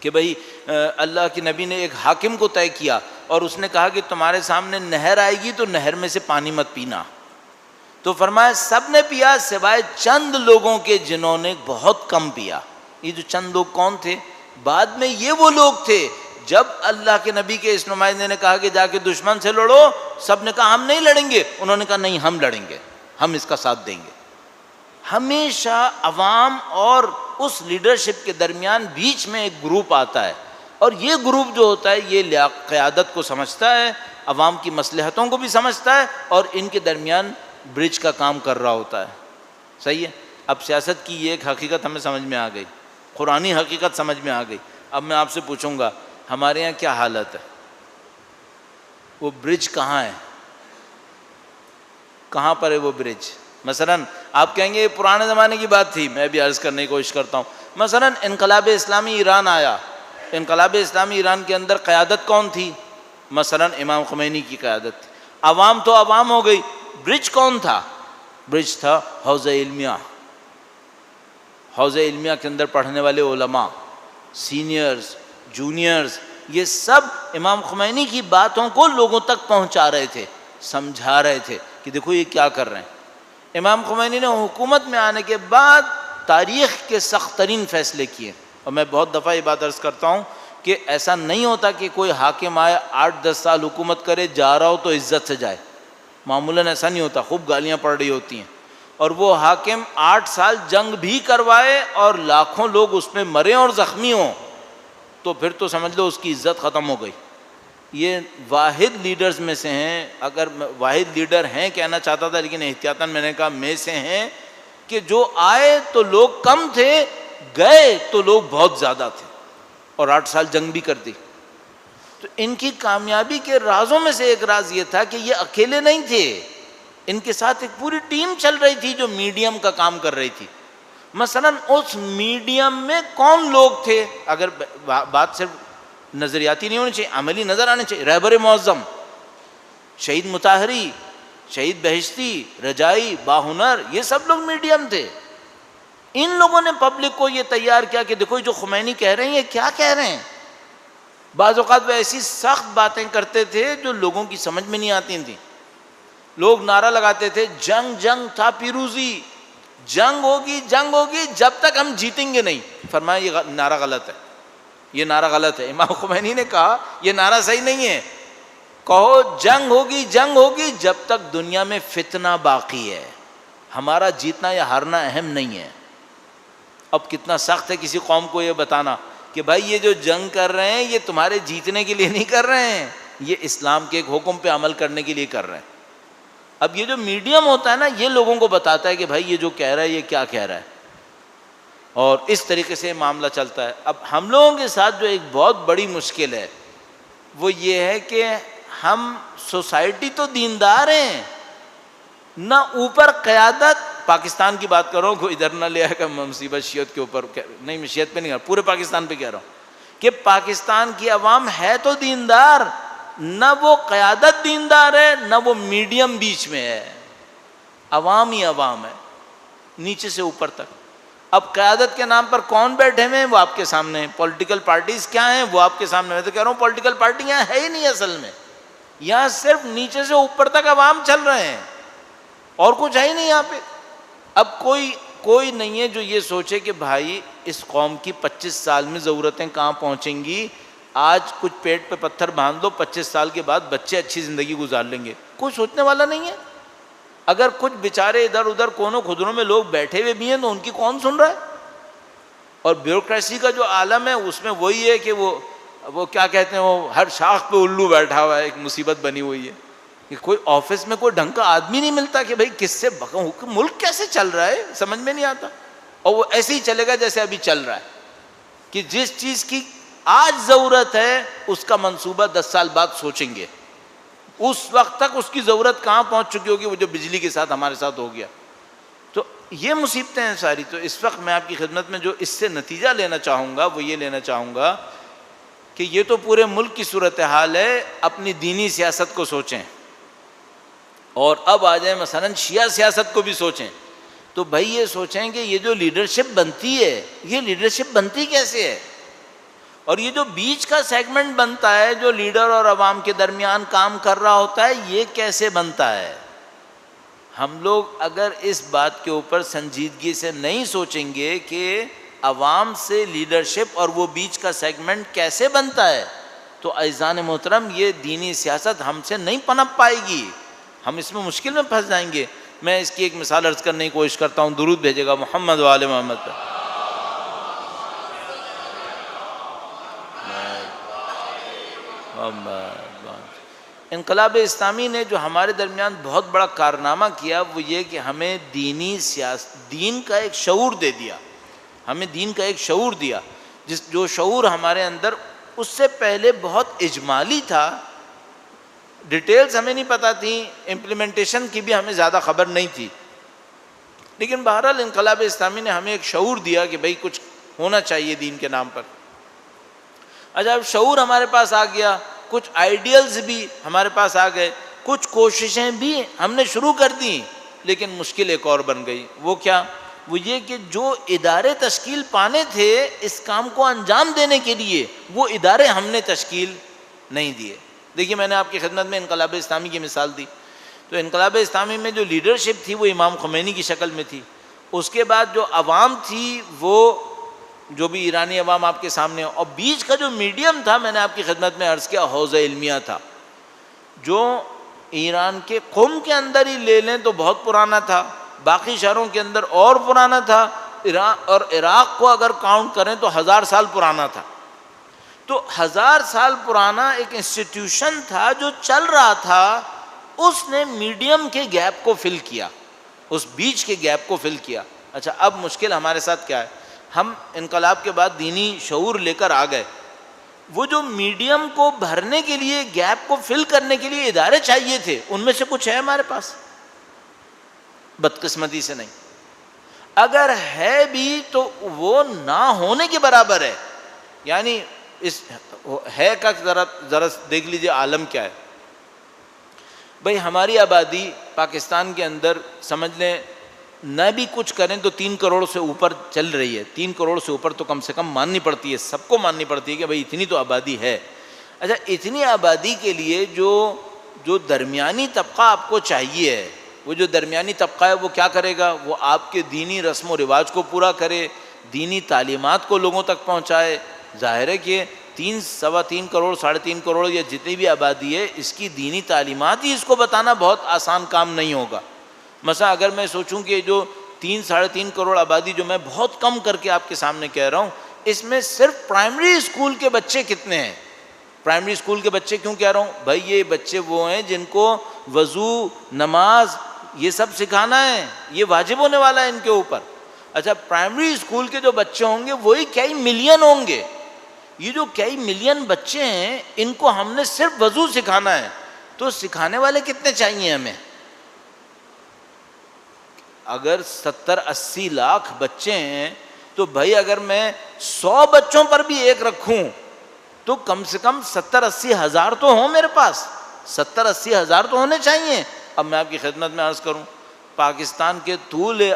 کہ بھئی اللہ کے نبی نے ایک حاکم کو طے کیا اور اس نے کہا کہ تمہارے سامنے نہر آئے گی تو نہر میں سے پانی مت پینا. تو فرمایا سب نے پیا سوائے چند لوگوں کے جنہوں نے بہت کم پیا. یہ جو چند لوگ کون تھے؟ بعد میں یہ وہ لوگ تھے جب اللہ کے نبی کے اس نمائندے نے کہا کہ جا کے دشمن سے لڑو، سب نے کہا ہم نہیں لڑیں گے. انہوں نے کہا نہیں ہم لڑیں گے، ہم اس کا ساتھ دیں گے. ہمیشہ عوام اور اس لیڈرشپ کے درمیان بیچ میں ایک گروپ آتا ہے، اور یہ گروپ جو ہوتا ہے یہ قیادت کو سمجھتا ہے، عوام کی مصلحتوں کو بھی سمجھتا ہے، اور ان کے درمیان برج کا کام کر رہا ہوتا ہے. صحیح ہے. اب سیاست کی یہ ایک حقیقت ہمیں سمجھ میں آ گئی، قرآنی حقیقت سمجھ میں آ گئی. اب میں آپ سے پوچھوں گا ہمارے یہاں کیا حالت ہے؟ وہ برج کہاں ہے؟ کہاں پر ہے وہ برج؟ مثلا آپ کہیں گے یہ پرانے زمانے کی بات تھی، میں بھی عرض کرنے کی کوشش کرتا ہوں. مثلا انقلاب اسلامی ایران آیا، انقلاب اسلامی ایران کے اندر قیادت کون تھی؟ مثلا امام خمینی کی قیادت تھی. عوام تو عوام ہو گئی، برج کون تھا؟ برج تھا حوزہ علمیہ. حوزہ علمیہ کے اندر پڑھنے والے علماء، سینئرز، جونیئرز، یہ سب امام خمینی کی باتوں کو لوگوں تک پہنچا رہے تھے، سمجھا رہے تھے کہ دیکھو یہ کیا کر رہے ہیں. امام خمینی نے حکومت میں آنے کے بعد تاریخ کے سخت ترین فیصلے کیے. اور میں بہت دفعہ یہ بات عرض کرتا ہوں کہ ایسا نہیں ہوتا کہ کوئی حاکم آئے 8-10 سال حکومت کرے، جا رہا ہو تو عزت سے جائے. معمولاً ایسا نہیں ہوتا، خوب گالیاں پڑ رہی ہوتی ہیں. اور وہ حاکم 8 سال جنگ بھی کروائے اور لاکھوں لوگ اس میں مرے اور زخمی ہوں تو پھر تو سمجھ لو اس کی عزت ختم ہو گئی. یہ واحد لیڈرز میں سے ہیں، اگر واحد لیڈر ہیں کہنا چاہتا تھا لیکن احتیاطاً میں نے کہا میں سے ہیں، کہ جو آئے تو لوگ کم تھے، گئے تو لوگ بہت زیادہ تھے، اور 8 سال جنگ بھی کر دی. تو ان کی کامیابی کے رازوں میں سے ایک راز یہ تھا کہ یہ اکیلے نہیں تھے، ان کے ساتھ ایک پوری ٹیم چل رہی تھی جو میڈیم کا کام کر رہی تھی. مثلا اس میڈیم میں کون لوگ تھے؟ اگر بات صرف نظریاتی نہیں ہونی چاہیے، عملی نظر آنے چاہیے. رہبر معظم، شہید مطہری، شہید بہشتی، رجائی، باہنر، یہ سب لوگ میڈیم تھے. ان لوگوں نے پبلک کو یہ تیار کیا کہ دیکھو جو خمینی کہہ رہے ہیں یہ کیا کہہ رہے ہیں. بعض اوقات وہ ایسی سخت باتیں کرتے تھے جو لوگوں کی سمجھ میں نہیں آتی تھیں. لوگ نعرہ لگاتے تھے جنگ جنگ تھا پیروزی، جنگ ہوگی جنگ ہوگی جب تک ہم جیتیں گے نہیں. فرمایا یہ نعرہ غلط ہے، یہ نعرہ غلط ہے. امام خمینی نے کہا یہ نعرہ صحیح نہیں ہے، کہو جنگ ہوگی جب تک دنیا میں فتنہ باقی ہے، ہمارا جیتنا یا ہارنا اہم نہیں ہے. اب کتنا سخت ہے کسی قوم کو یہ بتانا کہ بھائی یہ جو جنگ کر رہے ہیں یہ تمہارے جیتنے کے لیے نہیں کر رہے ہیں، یہ اسلام کے ایک حکم پہ عمل کرنے کے لیے کر رہے ہیں. اب یہ جو میڈیم ہوتا ہے نا یہ لوگوں کو بتاتا ہے کہ بھائی یہ جو کہہ رہا ہے یہ کیا کہہ رہا ہے، اور اس طریقے سے معاملہ چلتا ہے. اب ہم لوگوں کے ساتھ جو ایک بہت بڑی مشکل ہے وہ یہ ہے کہ ہم سوسائٹی تو دیندار ہیں، نہ اوپر قیادت. پاکستان کی بات کر رہا ہوں، کوئی ادھر نہ لے آئے گا مصیبت شیعت کے اوپر، نہیں میں شیعت پہ نہیں کہہ رہا، پورے پاکستان پہ کہہ رہا ہوں کہ پاکستان کی عوام ہے تو دیندار، نہ وہ قیادت دیندار ہے نہ وہ میڈیم بیچ میں ہے، عوام ہی عوام ہے نیچے سے اوپر تک. اب قیادت کے نام پر کون بیٹھے ہوئے ہیں وہ آپ کے سامنے ہیں، پولیٹیکل پارٹیز کیا ہیں وہ آپ کے سامنے. میں تو کہہ رہا ہوں پولیٹیکل پارٹی یہاں ہے ہی نہیں اصل میں، یہاں صرف نیچے سے اوپر تک عوام چل رہے ہیں اور کچھ ہے ہی نہیں یہاں پہ. اب کوئی نہیں ہے جو یہ سوچے کہ بھائی اس قوم کی 25 سال میں ضرورتیں کہاں پہنچیں گی، آج کچھ پیٹ پہ پتھر باندھ دو، 25 سال کے بعد بچے اچھی زندگی گزار لیں گے. کوئی سوچنے والا نہیں ہے. اگر کچھ بیچارے ادھر ادھر کونوں خدروں میں لوگ بیٹھے ہوئے بھی ہیں تو ان کی کون سن رہا ہے. اور بیوروکریسی کا جو عالم ہے اس میں وہی ہے کہ وہ کیا کہتے ہیں، وہ ہر شاخ پہ الو بیٹھا ہوا ہے، ایک مصیبت بنی ہوئی ہے کہ کوئی آفس میں کوئی ڈھنگ کا آدمی نہیں ملتا کہ بھائی کس سے ملک کیسے چل رہا ہے سمجھ میں نہیں آتا. اور وہ ایسے ہی چلے گا جیسے ابھی چل رہا ہے کہ جس چیز کی آج ضرورت ہے اس کا منصوبہ 10 سال بعد سوچیں گے، اس وقت تک اس کی ضرورت کہاں پہنچ چکی ہوگی، وہ جو بجلی کے ساتھ ہمارے ساتھ ہو گیا. تو یہ مصیبتیں ہیں ساری. تو اس وقت میں آپ کی خدمت میں جو اس سے نتیجہ لینا چاہوں گا وہ یہ لینا چاہوں گا کہ یہ تو پورے ملک کی صورتحال ہے، اپنی دینی سیاست کو سوچیں، اور اب آ جائیں مثلا شیعہ سیاست کو بھی سوچیں. تو بھائی یہ سوچیں کہ یہ جو لیڈرشپ بنتی ہے یہ لیڈرشپ بنتی کیسے ہے. اور یہ جو بیچ کا سیگمنٹ بنتا ہے جو لیڈر اور عوام کے درمیان کام کر رہا ہوتا ہے، یہ کیسے بنتا ہے؟ ہم لوگ اگر اس بات کے اوپر سنجیدگی سے نہیں سوچیں گے کہ عوام سے لیڈرشپ اور وہ بیچ کا سیگمنٹ کیسے بنتا ہے، تو عزیزان محترم یہ دینی سیاست ہم سے نہیں پنپ پائے گی، ہم اس میں مشکل میں پھنس جائیں گے۔ میں اس کی ایک مثال عرض کرنے کی کوشش کرتا ہوں، درود بھیجے گا محمد و آل محمد پر۔ انقلاب اسلامی نے جو ہمارے درمیان بہت بڑا کارنامہ کیا وہ یہ کہ ہمیں دین کا ایک شعور دے دیا، ہمیں دین کا ایک شعور دیا، جو شعور ہمارے اندر اس سے پہلے بہت اجمالی تھا، ڈیٹیلز ہمیں نہیں پتہ تھیں، امپلیمنٹیشن کی بھی ہمیں زیادہ خبر نہیں تھی، لیکن بہرحال انقلاب اسلامی نے ہمیں ایک شعور دیا کہ بھئی کچھ ہونا چاہیے دین کے نام پر۔ اچھا اب شعور ہمارے پاس آ گیا، کچھ آئیڈیلز بھی ہمارے پاس آ گئے، کچھ کوششیں بھی ہم نے شروع کر دیں، لیکن مشکل ایک اور بن گئی۔ وہ کیا؟ وہ یہ کہ جو ادارے تشکیل پانے تھے اس کام کو انجام دینے کے لیے، وہ ادارے ہم نے تشکیل نہیں دیے۔ دیکھیے میں نے آپ کی خدمت میں انقلاب اسلامی کی مثال دی، تو انقلاب اسلامی میں جو لیڈرشپ تھی وہ امام خمینی کی شکل میں تھی، اس کے بعد جو عوام تھی وہ جو بھی ایرانی عوام آپ کے سامنے، اور بیچ کا جو میڈیم تھا میں نے آپ کی خدمت میں عرض کیا حوض علمیہ تھا، جو ایران کے قم کے اندر ہی لے لیں تو بہت پرانا تھا، باقی شہروں کے اندر اور پرانا تھا، اور عراق کو اگر کاؤنٹ کریں تو 1000 سال پرانا تھا۔ تو 1000 سال پرانا ایک انسٹیٹیوشن تھا جو چل رہا تھا، اس نے میڈیم کے گیپ کو فل کیا، اس بیچ کے گیپ کو فل کیا۔ اچھا اب مشکل ہمارے ساتھ کیا ہے؟ ہم انقلاب کے بعد دینی شعور لے کر آ گئے، وہ جو میڈیم کو بھرنے کے لیے، گیپ کو فل کرنے کے لیے ادارے چاہیے تھے، ان میں سے کچھ ہے ہمارے پاس؟ بدقسمتی سے نہیں، اگر ہے بھی تو وہ نہ ہونے کے برابر ہے۔ یعنی اس ہے کا ذرا دیکھ لیجئے عالم کیا ہے۔ بھئی ہماری آبادی پاکستان کے اندر سمجھ لیں نہ بھی کچھ کریں تو 3 کروڑ سے اوپر چل رہی ہے، 3 کروڑ سے اوپر تو کم سے کم ماننی پڑتی ہے، سب کو ماننی پڑتی ہے کہ بھئی اتنی تو آبادی ہے۔ اچھا اتنی آبادی کے لیے جو درمیانی طبقہ آپ کو چاہیے ہے، وہ جو درمیانی طبقہ ہے وہ کیا کرے گا؟ وہ آپ کے دینی رسم و رواج کو پورا کرے، دینی تعلیمات کو لوگوں تک پہنچائے۔ ظاہر ہے کہ 3.25 کروڑ 3.5 کروڑ یا جتنی بھی آبادی ہے، اس کی دینی تعلیمات ہی اس کو بتانا بہت آسان کام نہیں ہوگا۔ مثلا اگر میں سوچوں کہ جو 3.5 کروڑ آبادی جو میں بہت کم کر کے آپ کے سامنے کہہ رہا ہوں، اس میں صرف پرائمری اسکول کے بچے کتنے ہیں؟ پرائمری اسکول کے بچے کیوں کہہ رہا ہوں؟ بھائی یہ بچے وہ ہیں جن کو وضو، نماز یہ سب سکھانا ہے، یہ واجب ہونے والا ہے ان کے اوپر۔ اچھا پرائمری اسکول کے جو بچے ہوں گے وہی کئی ملین ہوں گے، یہ جو کئی ملین بچے ہیں ان کو ہم نے صرف وضو سکھانا ہے، تو سکھانے والے کتنے چاہیے ہمیں؟ اگر 70-80 لاکھ بچے ہیں تو بھائی اگر میں 100 بچوں پر بھی ایک رکھوں تو کم سے کم 70-80 ہزار تو ہوں میرے پاس، 70-80 ہزار تو ہونے چاہیے۔ اب میں آپ کی خدمت میں عرض کروں، پاکستان کے طول و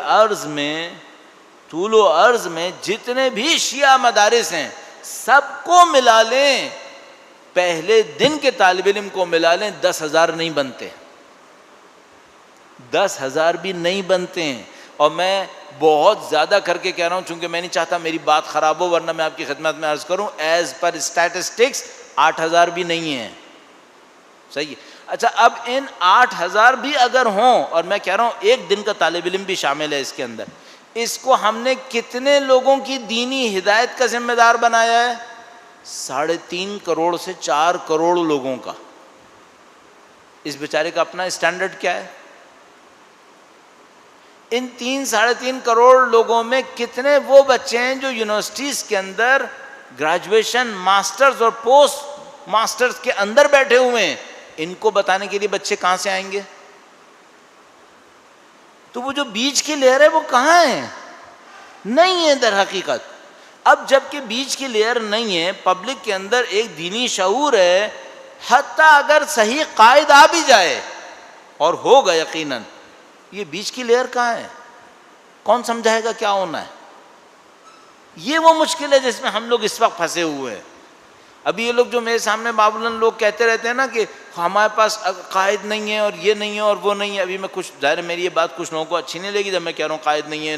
عرض میں جتنے بھی شیعہ مدارس ہیں سب کو ملا لیں، پہلے دن کے طالب علم کو ملا لیں، 10,000 نہیں بنتے، 10,000 بھی نہیں بنتے ہیں۔ اور میں بہت زیادہ کر کے کہہ رہا ہوں چونکہ میں نہیں چاہتا میری بات خراب ہو، ورنہ میں آپ کی خدمت میں عرض کروں ایز پر اسٹیٹسٹکس 8,000 بھی نہیں ہیں، صحیح ہے۔ اچھا اب ان 8,000 بھی اگر ہوں، اور میں کہہ رہا ہوں ایک دن کا طالب علم بھی شامل ہے اس کے اندر، اس کو ہم نے کتنے لوگوں کی دینی ہدایت کا ذمہ دار بنایا ہے؟ 3.5 کروڑ سے 4 کروڑ لوگوں کا۔ اس بیچارے کا اپنا اسٹینڈرڈ کیا ہے؟ ان 3-3.5 کروڑ لوگوں میں کتنے وہ بچے ہیں جو یونیورسٹیز کے اندر گریجویشن، ماسٹرز اور پوسٹ ماسٹرز کے اندر بیٹھے ہوئے ہیں؟ ان کو بتانے کے لیے بچے کہاں سے آئیں گے؟ تو وہ جو بیچ کی لیئر ہے وہ کہاں ہے؟ نہیں ہے در حقیقت۔ اب جب کہ بیچ کی لیئر نہیں ہے، پبلک کے اندر ایک دینی شعور ہے، حتیٰ اگر صحیح قائد آ بھی جائے اور ہوگا یقیناً، یہ بیچ کی لیئر کہاں ہے؟ کون سمجھائے گا کیا ہونا ہے؟ یہ وہ مشکل ہے جس میں ہم لوگ اس وقت پھنسے ہوئے ہیں۔ ابھی یہ لوگ جو میرے سامنے بابلن لوگ کہتے رہتے ہیں نا کہ ہمارے پاس قائد نہیں ہے اور یہ نہیں ہے اور وہ نہیں ہے. ابھی میں کچھ ظاہر میری یہ بات کچھ لوگوں کو اچھی نہیں لگی جب میں کہہ رہا ہوں قائد نہیں ہے.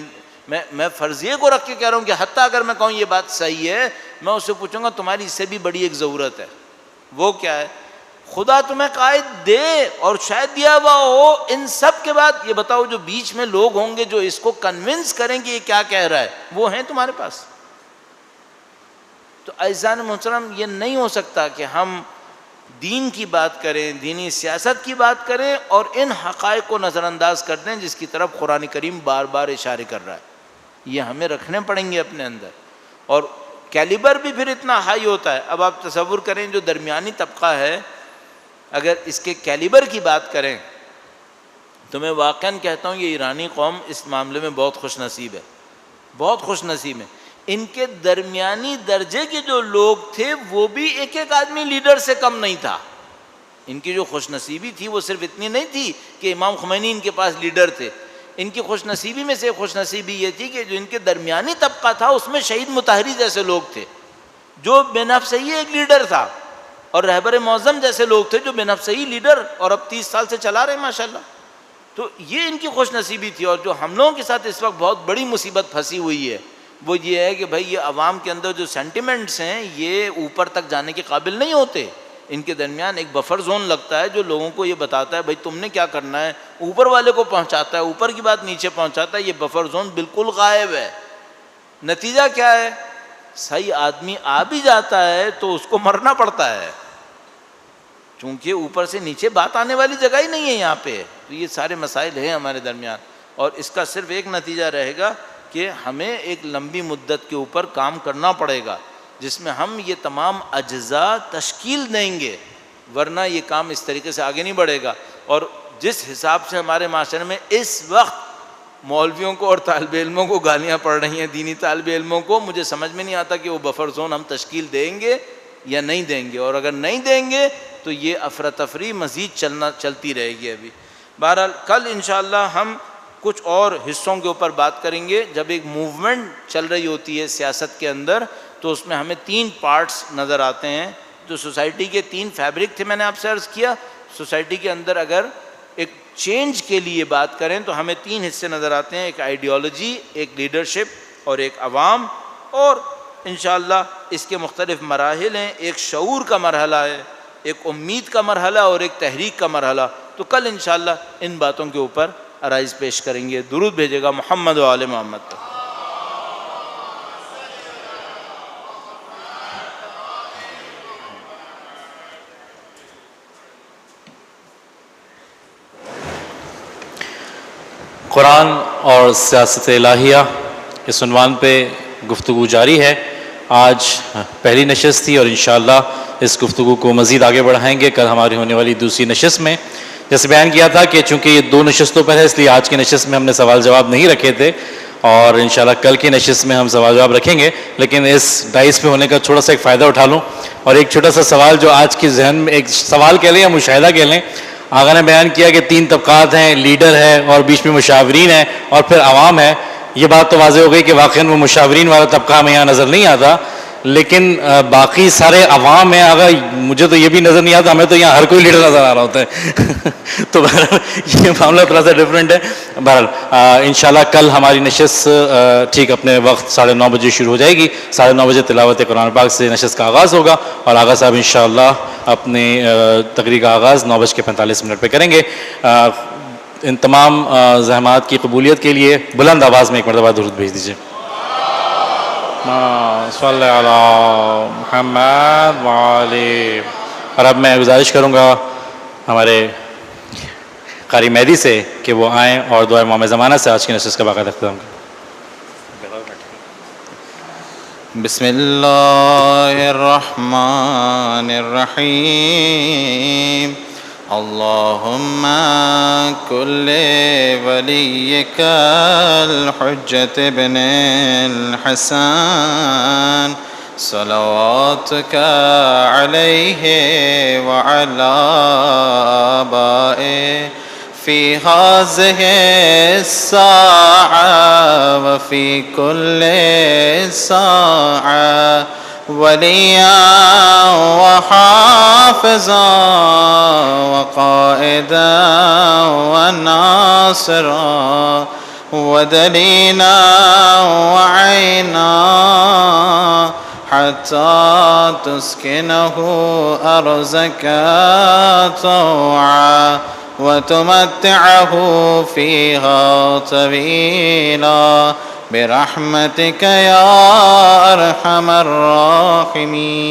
میں فرضیے کو رکھ کے کہہ رہا ہوں کہ حتیٰ اگر میں کہوں یہ بات صحیح ہے, میں اس سے پوچھوں گا تمہاری اس سے بھی بڑی ایک ضرورت ہے. وہ کیا ہے؟ خدا تمہیں قائد دے اور شاید دیا ہوا ہو, ان سب کے بعد یہ بتاؤ جو بیچ میں لوگ ہوں گے جو اس کو کنونس کریں کہ یہ کیا کہہ رہا ہے, وہ ہیں تمہارے پاس؟ تو عزیزان محترم, یہ نہیں ہو سکتا کہ ہم دین کی بات کریں, دینی سیاست کی بات کریں اور ان حقائق کو نظر انداز کر دیں جس کی طرف قرآن کریم بار بار اشارے کر رہا ہے. یہ ہمیں رکھنے پڑیں گے اپنے اندر. اور کیلیبر بھی پھر اتنا ہائی ہوتا ہے. اب آپ تصور کریں جو درمیانی طبقہ ہے, اگر اس کے کیلیبر کی بات کریں تو میں واقعاً کہتا ہوں یہ ایرانی قوم اس معاملے میں بہت خوش نصیب ہے, بہت خوش نصیب ہے. ان کے درمیانی درجے کے جو لوگ تھے وہ بھی ایک ایک آدمی لیڈر سے کم نہیں تھا. ان کی جو خوش نصیبی تھی وہ صرف اتنی نہیں تھی کہ امام خمینی ان کے پاس لیڈر تھے. ان کی خوش نصیبی میں سے خوش نصیبی یہ تھی کہ جو ان کے درمیانی طبقہ تھا اس میں شہید مطہری جیسے لوگ تھے جو بے نفسہی ایک لیڈر تھا, اور رہبر معظم جیسے لوگ تھے جو بے نفسہی لیڈر اور اب 30 سال سے چلا رہے ہیں ماشاءاللہ. تو یہ ان کی خوش نصیبی تھی. اور جو ہم لوگوں کے ساتھ اس وقت بہت بڑی مصیبت پھنسی ہوئی ہے وہ یہ ہے کہ بھائی یہ عوام کے اندر جو سینٹیمنٹس ہیں یہ اوپر تک جانے کے قابل نہیں ہوتے. ان کے درمیان ایک بفر زون لگتا ہے جو لوگوں کو یہ بتاتا ہے بھائی تم نے کیا کرنا ہے, اوپر والے کو پہنچاتا ہے, اوپر کی بات نیچے پہنچاتا ہے. یہ بفر زون بالکل غائب ہے. نتیجہ کیا ہے؟ صحیح آدمی آ بھی جاتا ہے تو اس کو مرنا پڑتا ہے چونکہ اوپر سے نیچے بات آنے والی جگہ ہی نہیں ہے یہاں پہ. تو یہ سارے مسائل ہیں ہمارے درمیان, اور اس کا صرف ایک نتیجہ رہے گا کہ ہمیں ایک لمبی مدت کے اوپر کام کرنا پڑے گا جس میں ہم یہ تمام اجزاء تشکیل دیں گے, ورنہ یہ کام اس طریقے سے آگے نہیں بڑھے گا. اور جس حساب سے ہمارے معاشرے میں اس وقت مولویوں کو اور طالب علموں کو گالیاں پڑ رہی ہیں, دینی طالب علموں کو, مجھے سمجھ میں نہیں آتا کہ وہ بفر زون ہم تشکیل دیں گے یا نہیں دیں گے. اور اگر نہیں دیں گے تو یہ افراتفری مزید چلتی رہے گی. ابھی بہرحال کل انشاءاللہ ہم کچھ اور حصوں کے اوپر بات کریں گے. جب ایک موومنٹ چل رہی ہوتی ہے سیاست کے اندر تو اس میں ہمیں 3 پارٹس نظر آتے ہیں. جو سوسائٹی کے 3 فیبرک تھے میں نے آپ سے عرض کیا, سوسائٹی کے اندر اگر ایک چینج کے لیے بات کریں تو ہمیں 3 حصے نظر آتے ہیں, ایک آئیڈیالوجی, ایک لیڈرشپ اور ایک عوام. اور انشاءاللہ اس کے مختلف مراحل ہیں, ایک شعور کا مرحلہ ہے, ایک امید کا مرحلہ اور ایک تحریک کا مرحلہ. تو کل انشاءاللہ ان باتوں کے اوپر عرائض پیش کریں گے. درود بھیجے گا محمد و آل محمد پر. قرآن اور سیاست الہیہ اس عنوان پہ گفتگو جاری ہے. آج پہلی نشست تھی اور انشاءاللہ اس گفتگو کو مزید آگے بڑھائیں گے کل ہماری ہونے والی دوسری نشست میں. جیسے بیان کیا تھا کہ چونکہ یہ 2 نشستوں پر ہے اس لیے آج کی نشست میں ہم نے سوال جواب نہیں رکھے تھے اور انشاءاللہ کل کی نشست میں ہم سوال جواب رکھیں گے. لیکن اس ڈائس پہ ہونے کا تھوڑا سا ایک فائدہ اٹھا لوں اور ایک چھوٹا سا سوال جو آج کی ذہن میں ایک سوال کہہ لیں یا مشاہدہ کہہ لیں. آقا نے بیان کیا کہ 3 طبقات ہیں, لیڈر ہے اور بیچ میں مشاورین ہیں اور پھر عوام ہے. یہ بات تو واضح ہو گئی کہ واقعاً وہ مشاورین والا طبقہ ہمیں یہاں نظر نہیں آتا, لیکن باقی سارے عوام ہیں. اگر مجھے تو یہ بھی نظر نہیں آتا, ہمیں تو یہاں ہر کوئی لیڈر نظر آ رہا ہوتا ہے. تو بہرحال یہ معاملہ تھوڑا سا ڈفرینٹ ہے. بہرحال انشاءاللہ کل ہماری نشست ٹھیک اپنے وقت 9:30 بجے شروع ہو جائے گی. 9:30 بجے تلاوت قرآن پاک سے نشست کا آغاز ہوگا اور آغا صاحب انشاءاللہ اپنی تقریر کا آغاز 9:45 پہ کریں گے. ان تمام زحمات کی قبولیت کے لیے بلند آواز میں ایک مرتبہ درود بھیج دیجیے. صلی علی محمد وعلی. اور اب میں گزارش کروں گا ہمارے قاری مہدی سے کہ وہ آئیں اور دعائے امام زمانہ سے آج کی نشست کا باقاعدہ اختتام کریں. بسم اللہ الرحمن الرحیم. اللہم کل ولیک الحجۃ ابن الحسن صلواتک علیہ وعلی آبائہ فی هذه الساعة وفي كل ساعة وليا حافظا وقائدا وناصرا ودليلا وعينا حتى تسكنه أرزك طوعا وتمتعه فيها طويلا برحمتك يا أرحم الراحمين.